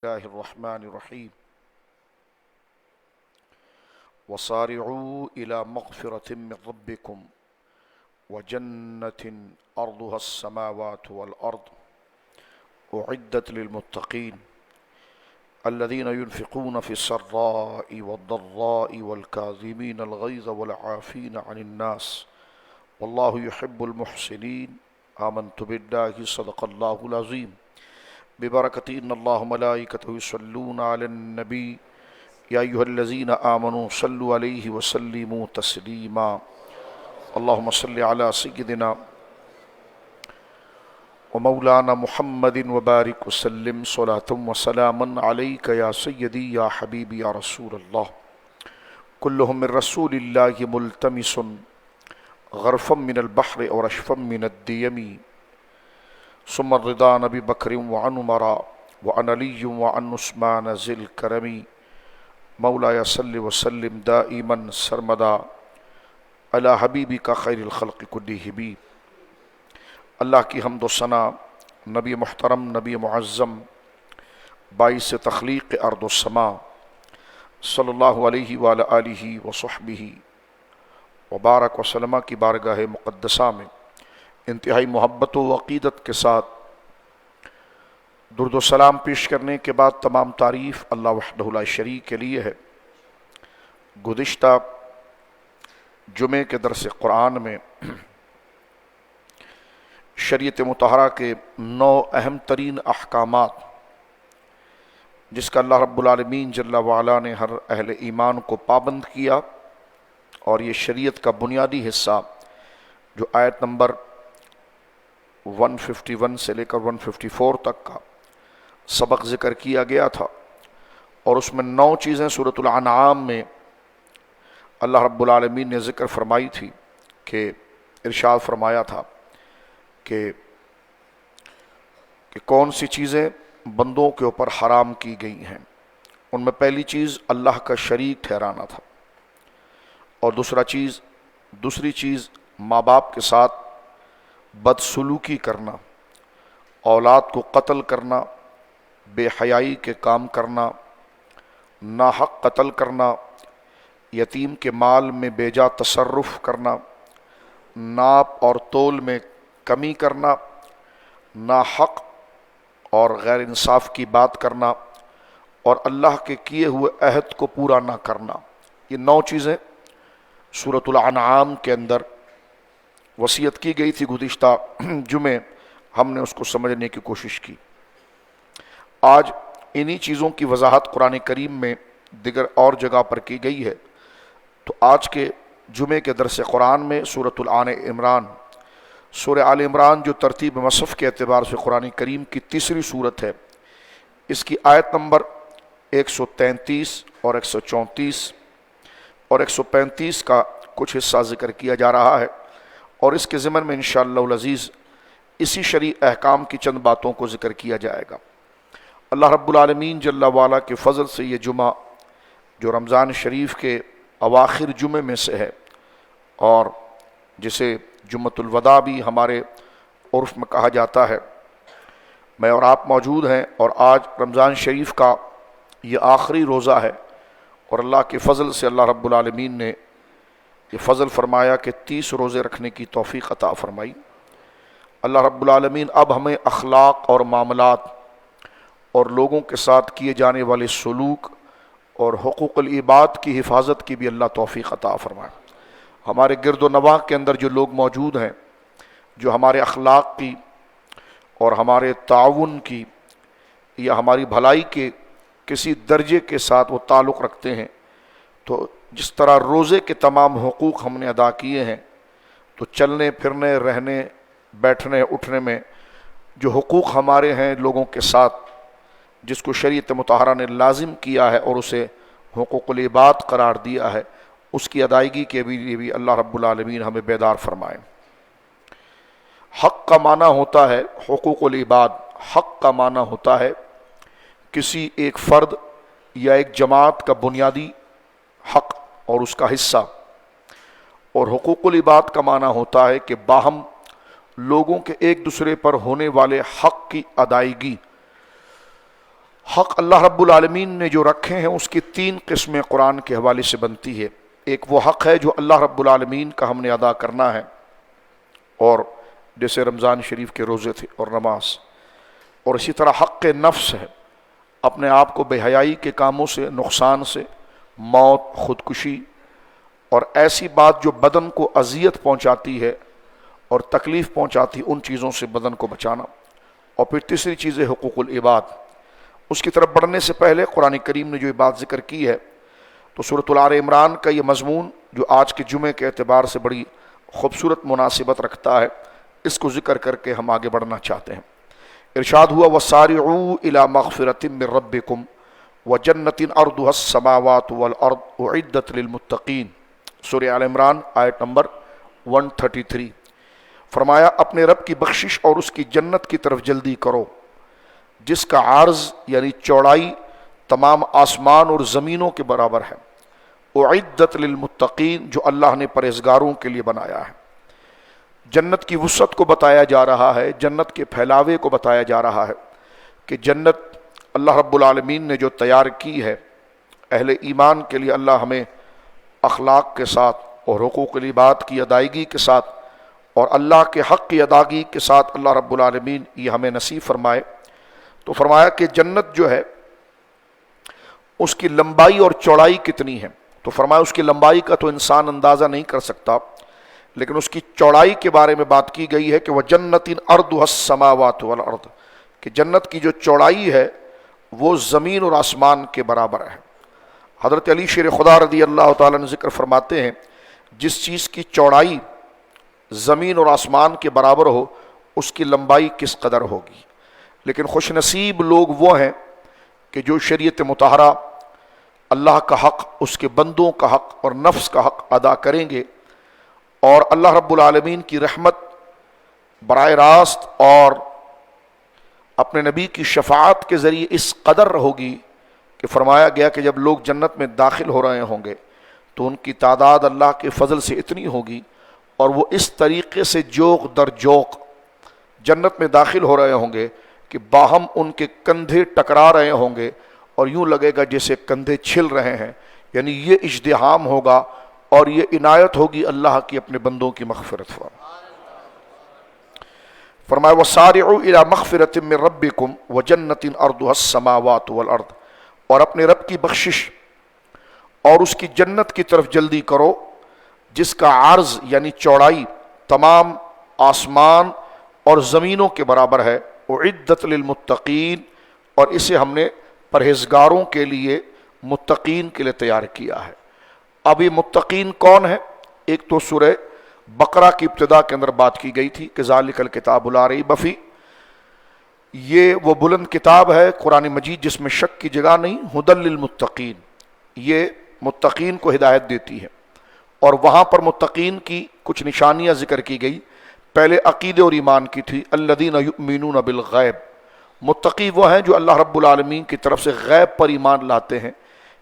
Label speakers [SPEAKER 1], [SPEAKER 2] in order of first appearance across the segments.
[SPEAKER 1] الله الرحمن الرحيم وصارعوا إلى مغفرة من ربكم وجنة أرضها السماوات والأرض أعدت للمتقين الذين ينفقون في السراء والضراء والكاظمين الغيظ والعافين عن الناس والله يحب المحسنين آمنت بالله صدق الله العظيم ببركة إن الله ملائكته يصلون على النبي يا أيها الذين آمنوا صلوا عليه وسلموا تسليما اللهم صل على سيدنا ومولانا محمد وبارك وسلم صلاة وسلاما عليك يا سيدي يا حبيبي يا رسول الله كلهم من رسول الله ملتمس غرفا من البحر أو رشفا من الديم ثم الرضا نبي بكر وعن عمر وعن علي وعن عثمان ذي الكرم مولاي صل وسلم دائما سرمدا على حبيبك خير الخلق كلهم اللہ کی حمد و ثنا نبی محترم نبی معظم باعث تخلیق ارض و سما صلی اللہ علیہ وآلہ آلہ وصحبہ وبارک وسلم کی بارگاہ مقدسہ میں انتہائی محبت و عقیدت کے ساتھ درود و سلام پیش کرنے کے بعد تمام تعریف اللہ وحدہ لا شریک کے لیے ہے۔ گزشتہ جمعے کے درس قرآن میں شریعت مطہرہ کے 9 اہم ترین احکامات جس کا اللہ رب العالمین جل وعلا نے ہر اہل ایمان کو پابند کیا، اور یہ شریعت کا بنیادی حصہ جو آیت نمبر 151 سے لے کر 154 تک کا سبق ذکر کیا گیا تھا، اور اس میں 9 چیزیں سورۃ الانعام میں اللہ رب العالمین نے ذکر فرمائی تھی کہ ارشاد فرمایا تھا کہ کون سی چیزیں بندوں کے اوپر حرام کی گئی ہیں۔ ان میں پہلی چیز اللہ کا شریک ٹھہرانا تھا، اور دوسری چیز ماں باپ کے ساتھ بدسلوکی کرنا، اولاد کو قتل کرنا، بے حیائی کے کام کرنا، ناحق قتل کرنا، یتیم کے مال میں بیجا تصرف کرنا، ناپ اور تول میں کمی کرنا، ناحق اور غیر انصاف کی بات کرنا، اور اللہ کے کیے ہوئے عہد کو پورا نہ کرنا۔ یہ 9 چیزیں سورۃ الانعام کے اندر وصیت کی گئی تھی۔ گزشتہ جمعے ہم نے اس کو سمجھنے کی کوشش کی۔ آج انہی چیزوں کی وضاحت قرآن کریم میں دیگر اور جگہ پر کی گئی ہے، تو آج کے جمعے کے درس قرآن میں سورۃ آل عمران، سورہ آل عمران جو ترتیب مصحف کے اعتبار سے قرآن کریم کی تیسری سورت ہے، اس کی آیت نمبر 133 اور 134 اور 135 کا کچھ حصہ ذکر کیا جا رہا ہے، اور اس کے ضمن میں انشاءاللہ العزیز اسی شرعی احکام کی چند باتوں کو ذکر کیا جائے گا۔ اللہ رب العالمین جل وعلا کے فضل سے یہ جمعہ جو رمضان شریف کے اواخر جمعے میں سے ہے، اور جسے جمعۃ الوداع بھی ہمارے عرف میں کہا جاتا ہے، میں اور آپ موجود ہیں، اور آج رمضان شریف کا یہ آخری روزہ ہے، اور اللہ کے فضل سے اللہ رب العالمین نے یہ فضل فرمایا کہ 30 روزے رکھنے کی توفیق عطا فرمائی۔ اللہ رب العالمین اب ہمیں اخلاق اور معاملات اور لوگوں کے ساتھ کیے جانے والے سلوک اور حقوق العباد کی حفاظت کی بھی اللہ توفیق عطا فرمائے۔ ہمارے گرد و نواح کے اندر جو لوگ موجود ہیں جو ہمارے اخلاق کی اور ہمارے تعاون کی یا ہماری بھلائی کے کسی درجے کے ساتھ وہ تعلق رکھتے ہیں، تو جس طرح روزے کے تمام حقوق ہم نے ادا کیے ہیں، تو چلنے پھرنے، رہنے بیٹھنے اٹھنے میں جو حقوق ہمارے ہیں لوگوں کے ساتھ، جس کو شریعت مطہرہ نے لازم کیا ہے اور اسے حقوق العباد قرار دیا ہے، اس کی ادائیگی کے لیے بھی اللہ رب العالمین ہمیں بیدار فرمائے۔ حق کا معنی ہوتا ہے حقوق العباد، حق کا معنی ہوتا ہے کسی ایک فرد یا ایک جماعت کا بنیادی حق اور اس کا حصہ، اور حقوق العباد کا معنی ہوتا ہے کہ باہم لوگوں کے ایک دوسرے پر ہونے والے حق کی ادائیگی، حق اللہ رب العالمین نے جو رکھے ہیں اس کی 3 قسمیں قرآن کے حوالے سے بنتی ہے۔ ایک وہ حق ہے جو اللہ رب العالمین کا ہم نے ادا کرنا ہے، اور جیسے رمضان شریف کے روزے تھے اور نماز، اور اسی طرح حق نفس ہے، اپنے آپ کو بے حیائی کے کاموں سے، نقصان سے، موت، خودکشی اور ایسی بات جو بدن کو اذیت پہنچاتی ہے اور تکلیف پہنچاتی، ان چیزوں سے بدن کو بچانا۔ اور پھر تیسری چیز ہے حقوق العباد۔ اس کی طرف بڑھنے سے پہلے قرآن کریم نے جو یہ بات ذکر کی ہے، تو سورۃ آل عمران کا یہ مضمون جو آج کے جمعے کے اعتبار سے بڑی خوبصورت مناسبت رکھتا ہے، اس کو ذکر کر کے ہم آگے بڑھنا چاہتے ہیں۔ ارشاد ہوا وَسَارِعُوا إِلَى مَغْفِرَةٍ مِّن رَبِّكُمْ وَجَنَّةٍ عَرْضُهَا السَّمَاوَاتُ وَالْأَرْضُ أُعِدَّتْ لِلْمُتَّقِينَ، سورہ آل عمران آیت نمبر 133۔ فرمایا اپنے رب کی بخشش اور اس کی جنت کی طرف جلدی کرو جس کا عرض یعنی چوڑائی تمام آسمان اور زمینوں کے برابر ہے، اعدت للمتقین، جو اللہ نے پرہیزگاروں کے لیے بنایا ہے۔ جنت کی وسعت کو بتایا جا رہا ہے، جنت کے پھیلاوے کو بتایا جا رہا ہے کہ جنت اللہ رب العالمین نے جو تیار کی ہے اہل ایمان کے لیے، اللہ ہمیں اخلاق کے ساتھ اور حقوق العباد کی ادائیگی کے ساتھ اور اللہ کے حق کی ادائیگی کے ساتھ اللہ رب العالمین یہ ہمیں نصیب فرمائے۔ تو فرمایا کہ جنت جو ہے اس کی لمبائی اور چوڑائی کتنی ہے، تو فرمایا اس کی لمبائی کا تو انسان اندازہ نہیں کر سکتا، لیکن اس کی چوڑائی کے بارے میں بات کی گئی ہے کہ وہ جنت عرضها السماوات والارض، کہ جنت کی جو چوڑائی ہے وہ زمین اور آسمان کے برابر ہے۔ حضرت علی شیر خدا رضی اللہ تعالیٰ نے ذکر فرماتے ہیں جس چیز کی چوڑائی زمین اور آسمان کے برابر ہو اس کی لمبائی کس قدر ہوگی۔ لیکن خوش نصیب لوگ وہ ہیں کہ جو شریعت مطہرہ، اللہ کا حق، اس کے بندوں کا حق اور نفس کا حق ادا کریں گے، اور اللہ رب العالمین کی رحمت براہ راست اور اپنے نبی کی شفاعت کے ذریعے اس قدر ہوگی کہ فرمایا گیا کہ جب لوگ جنت میں داخل ہو رہے ہوں گے تو ان کی تعداد اللہ کے فضل سے اتنی ہوگی، اور وہ اس طریقے سے جوق در جوق جنت میں داخل ہو رہے ہوں گے کہ باہم ان کے کندھے ٹکرا رہے ہوں گے اور یوں لگے گا جیسے کندھے چھل رہے ہیں۔ یعنی یہ اجتحام ہوگا اور یہ عنایت ہوگی اللہ کی اپنے بندوں کی مغفرت پر۔ فرمایا وَسَارِعُوا إِلَى مَغْفِرَةٍ مِّن رَبِّكُمْ وَجَنَّةٍ عَرْضُهَا السَّمَاوَاتُ وَالْأَرْضُ، اور اپنے رب کی بخشش اور اس کی جنت کی طرف جلدی کرو جس کا عرض یعنی چوڑائی تمام آسمان اور زمینوں کے برابر ہے، اعدت للمتقین، اور اسے ہم نے پرہیزگاروں کے لیے، متقین کے لیے تیار کیا ہے۔ اب یہ متقین کون ہے؟ ایک تو سورہ بقرہ کی ابتدا کے اندر بات کی گئی تھی کہ ذالک الکتاب لا ریب فیہ، یہ وہ بلند کتاب ہے قرآن مجید جس میں شک کی جگہ نہیں، ھدی للمتقین، یہ متقین کو ہدایت دیتی ہے۔ اور وہاں پر متقین کی کچھ نشانیاں ذکر کی گئی، پہلے عقیدے اور ایمان کی تھی، الذین یؤمنون بالغیب، متقی وہ ہیں جو اللہ رب العالمین کی طرف سے غیب پر ایمان لاتے ہیں،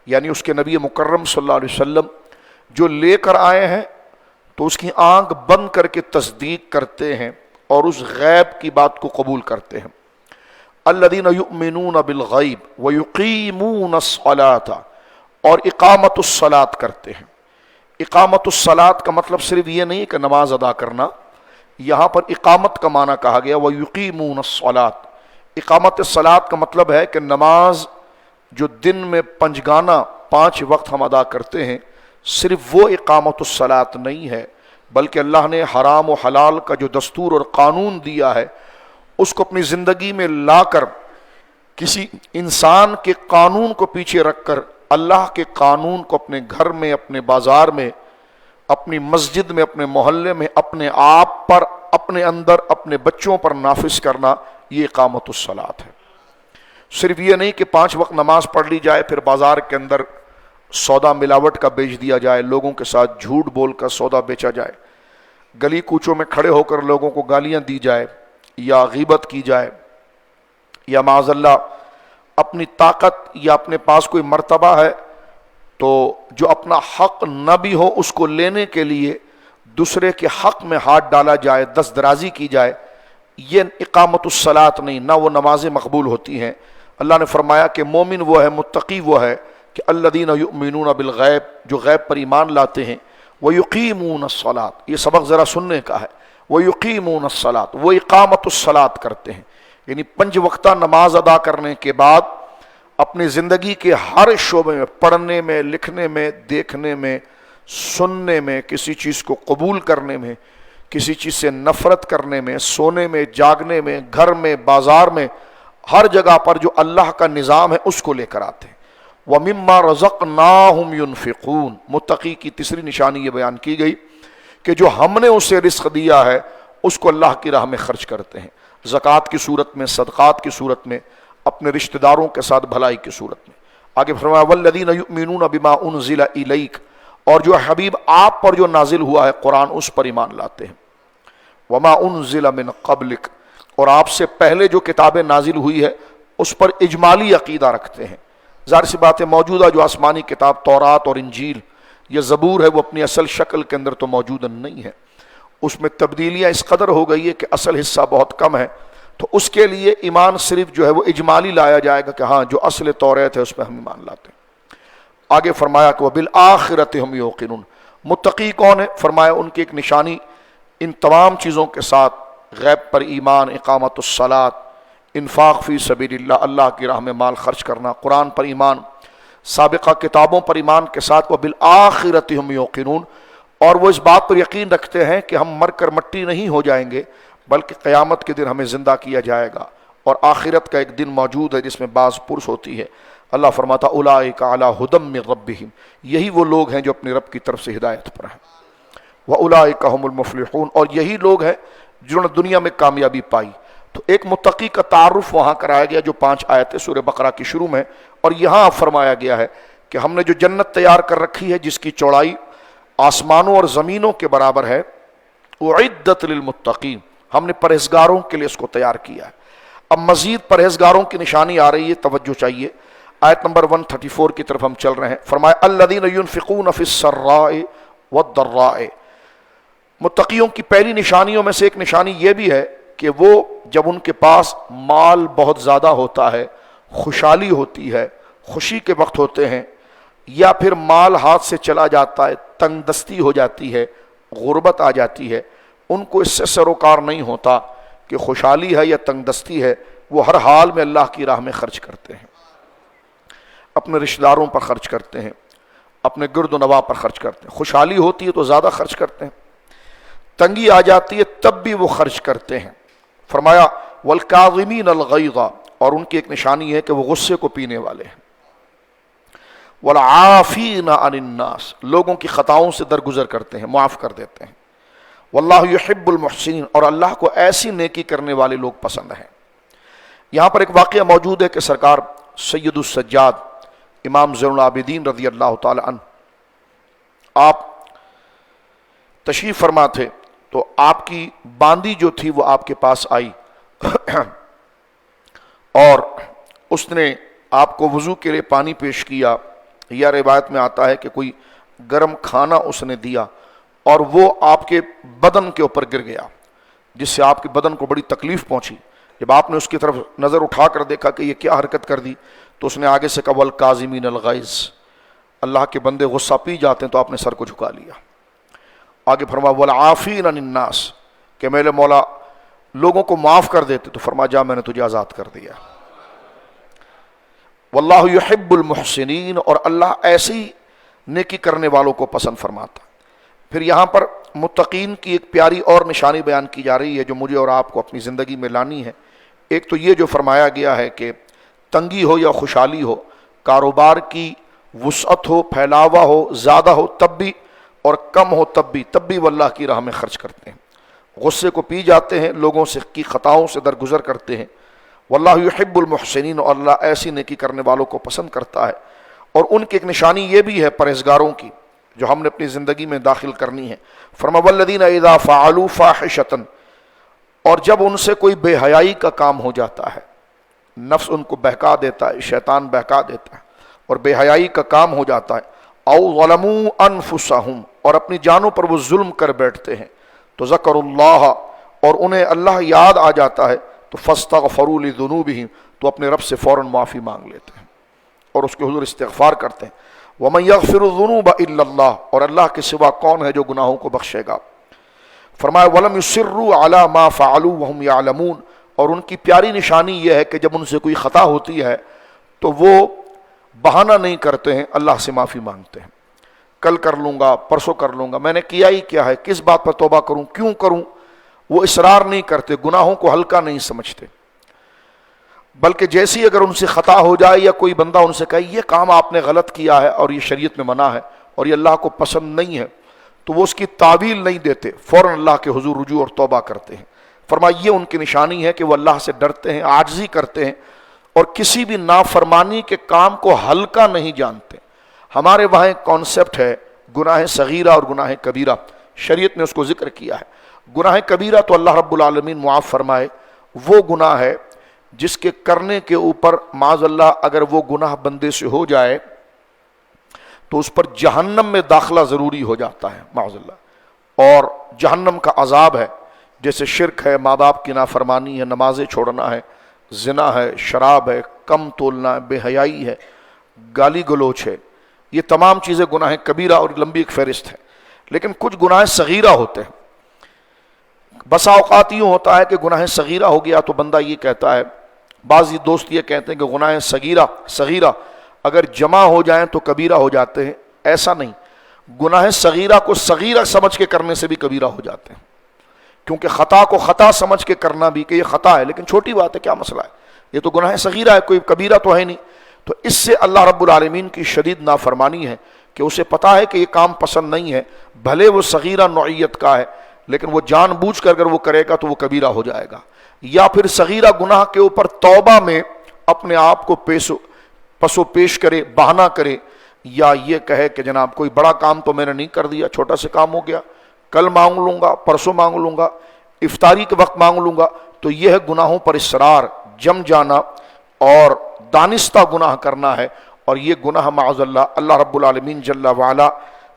[SPEAKER 1] یعنی اس کے نبی مکرم صلی اللہ علیہ وسلم جو لے کر آئے ہیں تو اس کی آنکھ بند کر کے تصدیق کرتے ہیں اور اس غیب کی بات کو قبول کرتے ہیں۔ الذین یؤمنون بالغیب ویقیمون الصلاۃ، اور اقامت الصلاۃ کرتے ہیں۔ اقامت الصلاۃ کا مطلب صرف یہ نہیں کہ نماز ادا کرنا، یہاں پر اقامت کا معنی کہا گیا ویقیمون الصلاۃ۔ اقامت الصلاۃ کا مطلب ہے کہ نماز جو دن میں پنجگانہ 5 وقت ہم ادا کرتے ہیں، صرف وہ اقامت الصلاۃ نہیں ہے، بلکہ اللہ نے حرام و حلال کا جو دستور اور قانون دیا ہے اس کو اپنی زندگی میں لا کر کسی انسان کے قانون کو پیچھے رکھ کر اللہ کے قانون کو اپنے گھر میں، اپنے بازار میں، اپنی مسجد میں، اپنے محلے میں، اپنے آپ پر، اپنے اندر، اپنے بچوں پر نافذ کرنا، یہ اقامت الصلاۃ ہے۔ صرف یہ نہیں کہ 5 وقت نماز پڑھ لی جائے پھر بازار کے اندر سودا ملاوٹ کا بیچ دیا جائے، لوگوں کے ساتھ جھوٹ بول کر سودا بیچا جائے، گلی کوچوں میں کھڑے ہو کر لوگوں کو گالیاں دی جائے یا غیبت کی جائے، یا معاذ اللہ اپنی طاقت یا اپنے پاس کوئی مرتبہ ہے تو جو اپنا حق نہ بھی ہو اس کو لینے کے لیے دوسرے کے حق میں ہاتھ ڈالا جائے، دست درازی کی جائے، یہ اقامت الصلاۃ نہیں، نہ وہ نمازیں مقبول ہوتی ہیں۔ اللہ نے فرمایا کہ مومن وہ ہے، متقی وہ ہے کہ الذین یؤمنون بالغیب، جو غیب پر ایمان لاتے ہیں، ویقیمون الصلاۃ، یہ سبق ذرا سننے کا ہے، ویقیمون الصلاۃ، وہ اقامت الصلاۃ کرتے ہیں، یعنی 5 وقتہ نماز ادا کرنے کے بعد اپنی زندگی کے ہر شعبے میں، پڑھنے میں، لکھنے میں، دیکھنے میں، سننے میں، کسی چیز کو قبول کرنے میں، کسی چیز سے نفرت کرنے میں، سونے میں، جاگنے میں، گھر میں، بازار میں، ہر جگہ پر جو اللہ کا نظام ہے اس کو لے کر آتے ہیں۔ وَمِمَّا رَزَقْنَاهُمْ يُنْفِقُونَ، متقی کی تیسری نشانی یہ بیان کی گئی کہ جو ہم نے اسے رزق دیا ہے اس کو اللہ کی راہ میں خرچ کرتے ہیں، زکوٰۃ کی صورت میں، صدقات کی صورت میں، اپنے رشتہ داروں کے ساتھ بھلائی کی صورت میں۔ آگے فرمایا وَالَّذِينَ يُؤْمِنُونَ بِمَا أُنزِلَ إِلَيْكَ، اور جو حبیب آپ پر جو نازل ہوا ہے قرآن اس پر ایمان لاتے ہیں، وَمَا أُنزِلَ مِن قَبْلِكَ، اور آپ سے پہلے جو کتابیں نازل ہوئی ہے اس پر اجمالی عقیدہ رکھتے ہیں۔ ظاہر سی بات ہے موجودہ جو آسمانی کتاب تورات اور انجیل یا زبور ہے وہ اپنی اصل شکل کے اندر تو موجود نہیں ہے، اس میں تبدیلیاں اس قدر ہو گئی ہے کہ اصل حصہ بہت کم ہے، تو اس کے لیے ایمان صرف جو ہے وہ اجمالی لایا جائے گا کہ ہاں جو اصل توریت ہے اس پہ ہم ایمان لاتے ہیں۔ آگے فرمایا کہ وَبِالْآخِرَةِ هُمْ يُوقِنُونَ، متقی کون ہے؟ فرمایا ان کی ایک نشانی ان تمام چیزوں کے ساتھ غیب پر ایمان، اقامت الصلاۃ، انفاق فی سبیل اللہ، اللہ کی راہ میں مال خرچ کرنا، قرآن پر ایمان، سابقہ کتابوں پر ایمان کے ساتھ وَبِالْآخِرَةِ هُمْ يُوقِنُونَ، اور وہ اس بات پر یقین رکھتے ہیں کہ ہم مر کر مٹی نہیں ہو جائیں گے بلکہ قیامت کے دن ہمیں زندہ کیا جائے گا، اور آخرت کا ایک دن موجود ہے جس میں بعض پرس ہوتی ہے۔ اللہ فرماتا اولئک علی ھدی من ربہم، یہی وہ لوگ ہیں جو اپنے رب کی طرف سے ہدایت پر ہیں، واولئک ھم المفلحون، اور یہی لوگ ہیں جنہوں نے دنیا میں کامیابی پائی۔ تو ایک متقی کا تعارف وہاں کرایا گیا جو 5 آیتیں سورہ بقرہ کی شروع میں، اور یہاں فرمایا گیا ہے کہ ہم نے جو جنت تیار کر رکھی ہے جس کی چوڑائی آسمانوں اور زمینوں کے برابر ہے، اعدت للمتقین، ہم نے پرہیزگاروں کے لیے اس کو تیار کیا ہے۔ اب مزید پرہیزگاروں کی نشانی آ رہی ہے، توجہ چاہیے، آیت نمبر 134 کی طرف ہم چل رہے ہیں۔ فرمایا الذین ينفقون فی السراء والضراء، متقیوں کی پہلی نشانیوں میں سے ایک نشانی یہ بھی ہے کہ وہ جب ان کے پاس مال بہت زیادہ ہوتا ہے، خوشحالی ہوتی ہے، خوشی کے وقت ہوتے ہیں، یا پھر مال ہاتھ سے چلا جاتا ہے، تنگ دستی ہو جاتی ہے، غربت آ جاتی ہے، ان کو اس سے سروکار نہیں ہوتا کہ خوشحالی ہے یا تنگ دستی ہے، وہ ہر حال میں اللہ کی راہ میں خرچ کرتے ہیں، اپنے رشتہ داروں پر خرچ کرتے ہیں، اپنے گرد و نواح پر خرچ کرتے ہیں۔ خوشحالی ہوتی ہے تو زیادہ خرچ کرتے ہیں، تنگی آ جاتی ہے تب بھی وہ خرچ کرتے ہیں۔ فرمایا والکاظمین الغیظ، اور ان کی ایک نشانی ہے کہ وہ غصے کو پینے والے ہیں، والعافین عن الناس، لوگوں کی خطاؤں سے درگزر کرتے ہیں، معاف کر دیتے ہیں۔ واللہ یحب المحسنین، اور اللہ کو ایسی نیکی کرنے والے لوگ پسند ہیں۔ یہاں پر ایک واقعہ موجود ہے کہ سرکار سید السجاد امام زین العابدین رضی اللہ تعالی عنہ آپ تشریف فرما تھے، تو آپ کی باندی جو تھی وہ آپ کے پاس آئی اور اس نے آپ کو وضو کے لیے پانی پیش کیا، یا روایت میں آتا ہے کہ کوئی گرم کھانا اس نے دیا، اور وہ آپ کے بدن کے اوپر گر گیا، جس سے آپ کے بدن کو بڑی تکلیف پہنچی۔ جب آپ نے اس کی طرف نظر اٹھا کر دیکھا کہ یہ کیا حرکت کر دی، تو اس نے آگے سے کہا والکاظمین الغیظ، اللہ کے بندے غصہ پی جاتے ہیں، تو آپ نے سر کو جھکا لیا۔ آگے فرمایا والعافین عن الناس، کہ میرے مولا لوگوں کو معاف کر دیتے، تو فرمایا جا میں نے تجھے آزاد کر دیا۔ واللہ یحب المحسنین، اور اللہ ایسی نیکی کرنے والوں کو پسند فرماتا۔ پھر یہاں پر متقین کی ایک پیاری اور نشانی بیان کی جا رہی ہے جو مجھے اور آپ کو اپنی زندگی میں لانی ہے۔ ایک تو یہ جو فرمایا گیا ہے کہ تنگی ہو یا خوشحالی ہو، کاروبار کی وسعت ہو، پھیلاوا ہو، زیادہ ہو تب بھی، اور کم ہو تب بھی وہ اللہ کی راہ میں خرچ کرتے ہیں، غصے کو پی جاتے ہیں، لوگوں سے کی خطاؤں سے درگزر کرتے ہیں۔ واللہ یحب المحسنین، اور اللہ ایسی نیکی کرنے والوں کو پسند کرتا ہے۔ اور ان کی ایک نشانی یہ بھی ہے پرہیزگاروں کی جو ہم نے اپنی زندگی میں داخل کرنی ہے۔ فرمایا والذین اذا فعلوا فاحشۃ، اور جب ان سے کوئی بے حیائی کا کام ہو جاتا ہے، نفس ان کو بہکا دیتا ہے، شیطان بہکا دیتا ہے، اور بے حیائی کا کام ہو جاتا ہے، او ظلموا انفسہم، اور اپنی جانوں پر وہ ظلم کر بیٹھتے ہیں، تو ذکروا اللہ، اور انہیں اللہ یاد آ جاتا ہے، تو فاستغفروا لذنوبہم، تو اپنے رب سے فوراً معافی مانگ لیتے ہیں اور اس کے حضور استغفار کرتے ہیں. وَمَن يَغْفِرُ الذُّنُوبَ إِلَّا اللَّهُ، اور اللہ کے سوا کون ہے جو گناہوں کو بخشے گا. فرمایا وَلَمْ يُصِرُّوا عَلَى مَا فَعَلُوا وَهُمْ يَعْلَمُونَ، اور ان کی پیاری نشانی یہ ہے کہ جب ان سے کوئی خطا ہوتی ہے تو وہ بہانہ نہیں کرتے ہیں، اللہ سے معافی مانگتے ہیں. کل کر لوں گا، پرسوں کر لوں گا، میں نے کیا ہی کیا ہے، کس بات پر توبہ کروں، کیوں کروں. وہ اصرار نہیں کرتے، گناہوں کو ہلکا نہیں سمجھتے، بلکہ جیسی اگر ان سے خطا ہو جائے یا کوئی بندہ ان سے کہے یہ کام آپ نے غلط کیا ہے اور یہ شریعت میں منع ہے اور یہ اللہ کو پسند نہیں ہے، تو وہ اس کی تعویل نہیں دیتے، فوراً اللہ کے حضور رجوع اور توبہ کرتے ہیں. فرمایا یہ ان کی نشانی ہے کہ وہ اللہ سے ڈرتے ہیں، عاجزی کرتے ہیں اور کسی بھی نافرمانی کے کام کو ہلکا نہیں جانتے. ہمارے وہاں ایک کانسیپٹ ہے گناہ صغیرہ اور گناہ کبیرہ، شریعت نے اس کو ذکر کیا ہے. گناہ کبیرہ تو اللہ رب العالمین معاف فرمائے، وہ گناہ ہے جس کے کرنے کے اوپر معاذ اللہ اگر وہ گناہ بندے سے ہو جائے تو اس پر جہنم میں داخلہ ضروری ہو جاتا ہے معاذ اللہ، اور جہنم کا عذاب ہے. جیسے شرک ہے، ماں باپ کی نافرمانی ہے، نمازیں چھوڑنا ہے، زنا ہے، شراب ہے، کم تولنا ہے، بے حیائی ہے، گالی گلوچ ہے، یہ تمام چیزیں گناہ کبیرہ اور لمبی ایک فہرست ہے. لیکن کچھ گناہ صغیرہ ہوتے ہیں. بسا اوقات یوں ہوتا ہے کہ گناہ صغیرہ ہو گیا تو بندہ یہ کہتا ہے، بعض دوست یہ کہتے ہیں کہ گناہ صغیرہ اگر جمع ہو جائیں تو کبیرہ ہو جاتے ہیں. ایسا نہیں، گناہ صغیرہ کو صغیرہ سمجھ کے کرنے سے بھی کبیرہ ہو جاتے ہیں، کیونکہ خطا کو خطا سمجھ کے کرنا بھی کہ یہ خطا ہے لیکن چھوٹی بات ہے، کیا مسئلہ ہے، یہ تو گناہ صغیرہ ہے، کوئی کبیرہ تو ہے نہیں. تو اس سے اللہ رب العالمین کی شدید نافرمانی ہے کہ اسے پتا ہے کہ یہ کام پسند نہیں ہے، بھلے وہ صغیرہ نوعیت کا ہے لیکن وہ جان بوجھ کر اگر وہ کرے گا تو وہ کبیرہ ہو جائے گا. یا پھر صغیرہ گناہ کے اوپر توبہ میں اپنے آپ کو پسو پیش کرے، بہانہ کرے، یا یہ کہے کہ جناب کوئی بڑا کام تو میں نے نہیں کر دیا، چھوٹا سا کام ہو گیا، کل مانگ لوں گا، پرسوں مانگ لوں گا، افطاری کے وقت مانگ لوں گا. تو یہ ہے گناہوں پر اصرار، جم جانا اور دانستہ گناہ کرنا ہے. اور یہ گناہ معاذ اللہ رب العالمین جل وعلا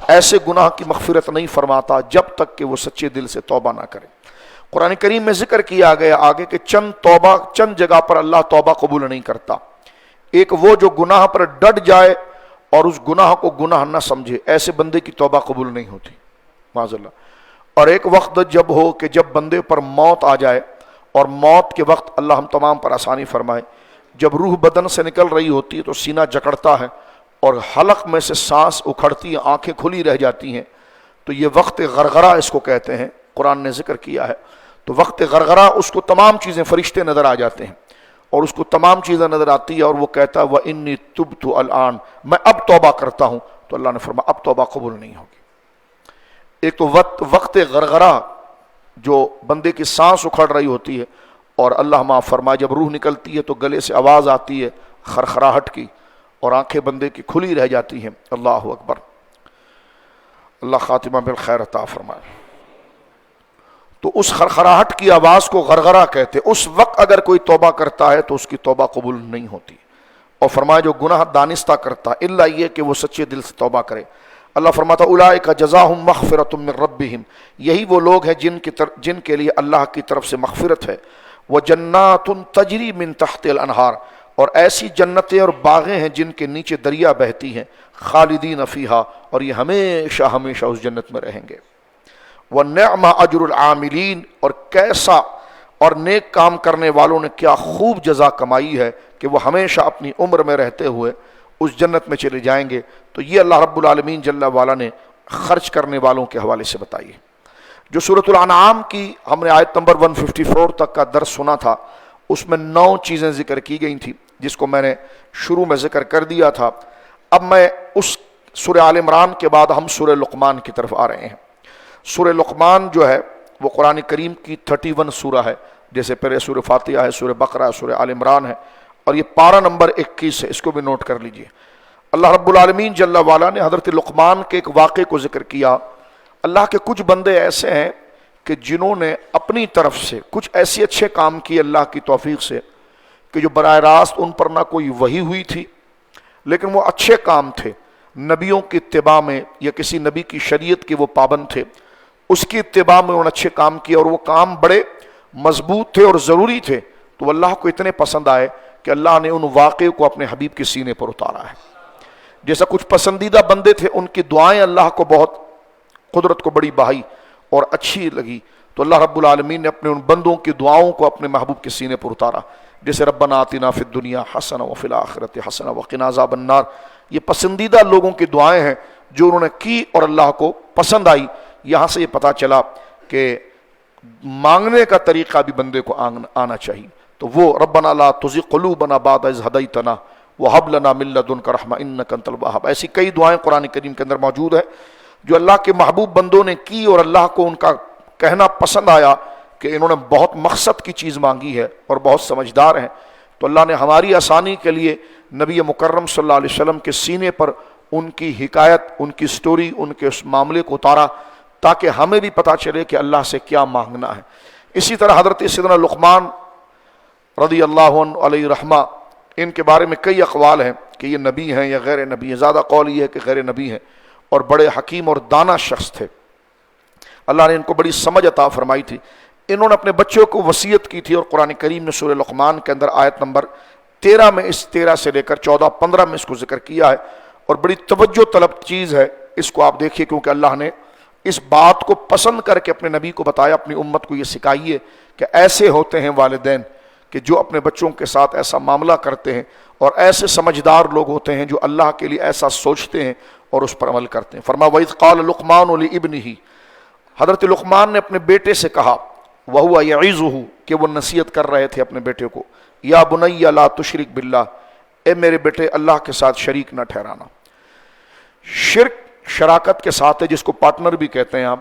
[SPEAKER 1] ایسے گناہ کی مغفرت نہیں فرماتا جب تک کہ وہ سچے دل سے توبہ نہ کرے. قرآن کریم میں ذکر کیا گیا آگے کہ چند جگہ پر اللہ توبہ قبول نہیں کرتا. ایک وہ جو گناہ پر ڈٹ جائے اور اس گناہ کو گناہ نہ سمجھے، ایسے بندے کی توبہ قبول نہیں ہوتی معاذ اللہ. اور ایک وقت جب ہو کہ جب بندے پر موت آ جائے، اور موت کے وقت اللہ ہم تمام پر آسانی فرمائے، جب روح بدن سے نکل رہی ہوتی ہے تو سینہ جکڑتا ہے اور حلق میں سے سانس اکھڑتی ہے، آنکھیں کھلی رہ جاتی ہیں، تو یہ وقت غرغرہ اس کو کہتے ہیں، قرآن نے ذکر کیا ہے. تو وقت غرغرہ اس کو تمام چیزیں، فرشتے نظر آ جاتے ہیں اور اس کو تمام چیزیں نظر آتی ہے اور وہ کہتا ہے وَإِنِّي تُبْتُ الْآنَ، میں اب توبہ کرتا ہوں. تو اللہ نے فرمایا اب توبہ قبول نہیں ہوگی. ایک تو وقت غرغرہ جو بندے کی سانس اکھڑ رہی ہوتی ہے، اور اللہ معاف فرمائے جب روح نکلتی ہے تو گلے سے آواز آتی ہے خرخراہٹ کی اور آنکھیں بندے کی کھلی رہ جاتی ہیں. اللہ اکبر، اللہ خاتمہ بالخیر عطا فرمائے. تو اس خرخراہٹ کی آواز کو غرغرہ کہتے. اس وقت اگر کوئی توبہ کرتا ہے تو اس کی توبہ قبول نہیں ہوتی. اور فرمایا جو گناہ دانستہ کرتا الا یہ کہ وہ سچے دل سے توبہ کرے. اللہ فرماتا اولئک جزاہم مغفرۃ من ربہم، یہی وہ لوگ ہیں جن کے لیے اللہ کی طرف سے مغفرت ہے. وجنات تجری من تحت الانہار، اور ایسی جنتیں اور باغیں ہیں جن کے نیچے دریا بہتی ہیں. خالدین فیہا، اور یہ ہمیشہ ہمیشہ اس جنت میں رہیں گے. وَنِعْمَ أَجْرُ الْعَامِلِينَ، اور کیسا اور نیک کام کرنے والوں نے کیا خوب جزا کمائی ہے کہ وہ ہمیشہ اپنی عمر میں رہتے ہوئے اس جنت میں چلے جائیں گے. تو یہ اللہ رب العالمین جل وعلا نے خرچ کرنے والوں کے حوالے سے بتائی ہے. جو سورۃ الانعام کی ہم نے آیت نمبر 154 تک کا درس سنا تھا، اس میں 9 چیزیں ذکر کی گئی تھیں جس کو میں نے شروع میں ذکر کر دیا تھا. اب میں اس سورہ آل عمران کے بعد ہم سورہ لقمان کی طرف آ رہے ہیں. سورہ لقمان جو ہے وہ قرآن کریم کی 31 سورہ ہے، جیسے پہلے سورہ فاتحہ ہے، سورہ بقرہ ہے، سورہ آل عمران ہے، اور یہ پارہ نمبر 21 ہے. اس کو بھی نوٹ کر لیجئے. اللہ رب العالمین جل وعلا نے حضرت لقمان کے ایک واقعے کو ذکر کیا. اللہ کے کچھ بندے ایسے ہیں کہ جنہوں نے اپنی طرف سے کچھ ایسے اچھے کام کیے اللہ کی توفیق سے کہ جو براہ راست ان پر نہ کوئی وحی ہوئی تھی، لیکن وہ اچھے کام تھے، نبیوں کی اتباع میں یا کسی نبی کی شریعت کے وہ پابند تھے، اس کی اتباع میں انہوں نے اچھے کام کیے اور وہ کام بڑے مضبوط تھے اور ضروری تھے. تو اللہ کو اتنے پسند آئے کہ اللہ نے ان واقعے کو اپنے حبیب کے سینے پر اتارا ہے. جیسا کچھ پسندیدہ بندے تھے ان کی دعائیں اللہ کو بہت قدرت کو بڑی بہائی اور اچھی لگی، تو اللہ رب العالمین نے اپنے ان بندوں کی دعاؤں کو اپنے محبوب کے سینے پر اتارا. جیسے ربنا آتنا فی الدنیا حسنہ وفی الآخرۃ حسنہ وقنا عذاب النار، یہ پسندیدہ لوگوں کی دعائیں ہیں جو انہوں نے کی اور اللہ کو پسند آئی. یہاں سے یہ پتہ چلا کہ مانگنے کا طریقہ بھی بندے کو آنا چاہیے. تو وہ ربنا لا تزغ قلوبنا بعد اذ ہدیتنا وہب لنا من لدنک رحمۃ انک انت الوہاب، ایسی کئی دعائیں قرآن کریم کے اندر موجود ہے جو اللہ کے محبوب بندوں نے کی اور اللہ کو ان کا کہنا پسند آیا کہ انہوں نے بہت مقصد کی چیز مانگی ہے اور بہت سمجھدار ہیں. تو اللہ نے ہماری آسانی کے لیے نبی مکرم صلی اللہ علیہ وسلم کے سینے پر ان کی حکایت، ان کی سٹوری، ان کے اس معاملے کو اتارا تاکہ ہمیں بھی پتہ چلے کہ اللہ سے کیا مانگنا ہے. اسی طرح حضرت سیدنا لقمان رضی اللہ عنہ علیہ رحمہ، ان کے بارے میں کئی اقوال ہیں کہ یہ نبی ہیں یا غیر نبی ہیں. زیادہ قول یہ ہے کہ غیر نبی ہیں اور بڑے حکیم اور دانا شخص تھے. اللہ نے ان کو بڑی سمجھ عطا فرمائی تھی. انہوں نے اپنے بچوں کو وصیت کی تھی اور قرآن کریم نے سورہ لقمان کے اندر آیت نمبر 13 میں، اس 13 سے لے کر 14 15 میں اس کو ذکر کیا ہے اور بڑی توجہ طلب چیز ہے. اس کو آپ دیکھیے کیونکہ اللہ نے اس بات کو پسند کر کے اپنے نبی کو بتایا، اپنی امت کو یہ سکھائیے کہ ایسے ہوتے ہیں والدین کہ جو اپنے بچوں کے ساتھ ایسا معاملہ کرتے ہیں، اور ایسے سمجھدار لوگ ہوتے ہیں جو اللہ کے لیے ایسا سوچتے ہیں اور اس پر عمل کرتے ہیں. فرمایا وَإِذْ قَالَ لُقْمَانُ لِابْنِهِ، حضرت لقمان نے اپنے بیٹے سے کہا، وَهُوَ يَعِظُهُ، کہ وہ نصیحت کر رہے تھے اپنے بیٹے کو، یا بنی لا تشرک باللہ، اے میرے بیٹے اللہ کے ساتھ شریک نہ ٹھہرانا. شرک شراکت کے ساتھ ہے، جس کو پارٹنر بھی کہتے ہیں آپ.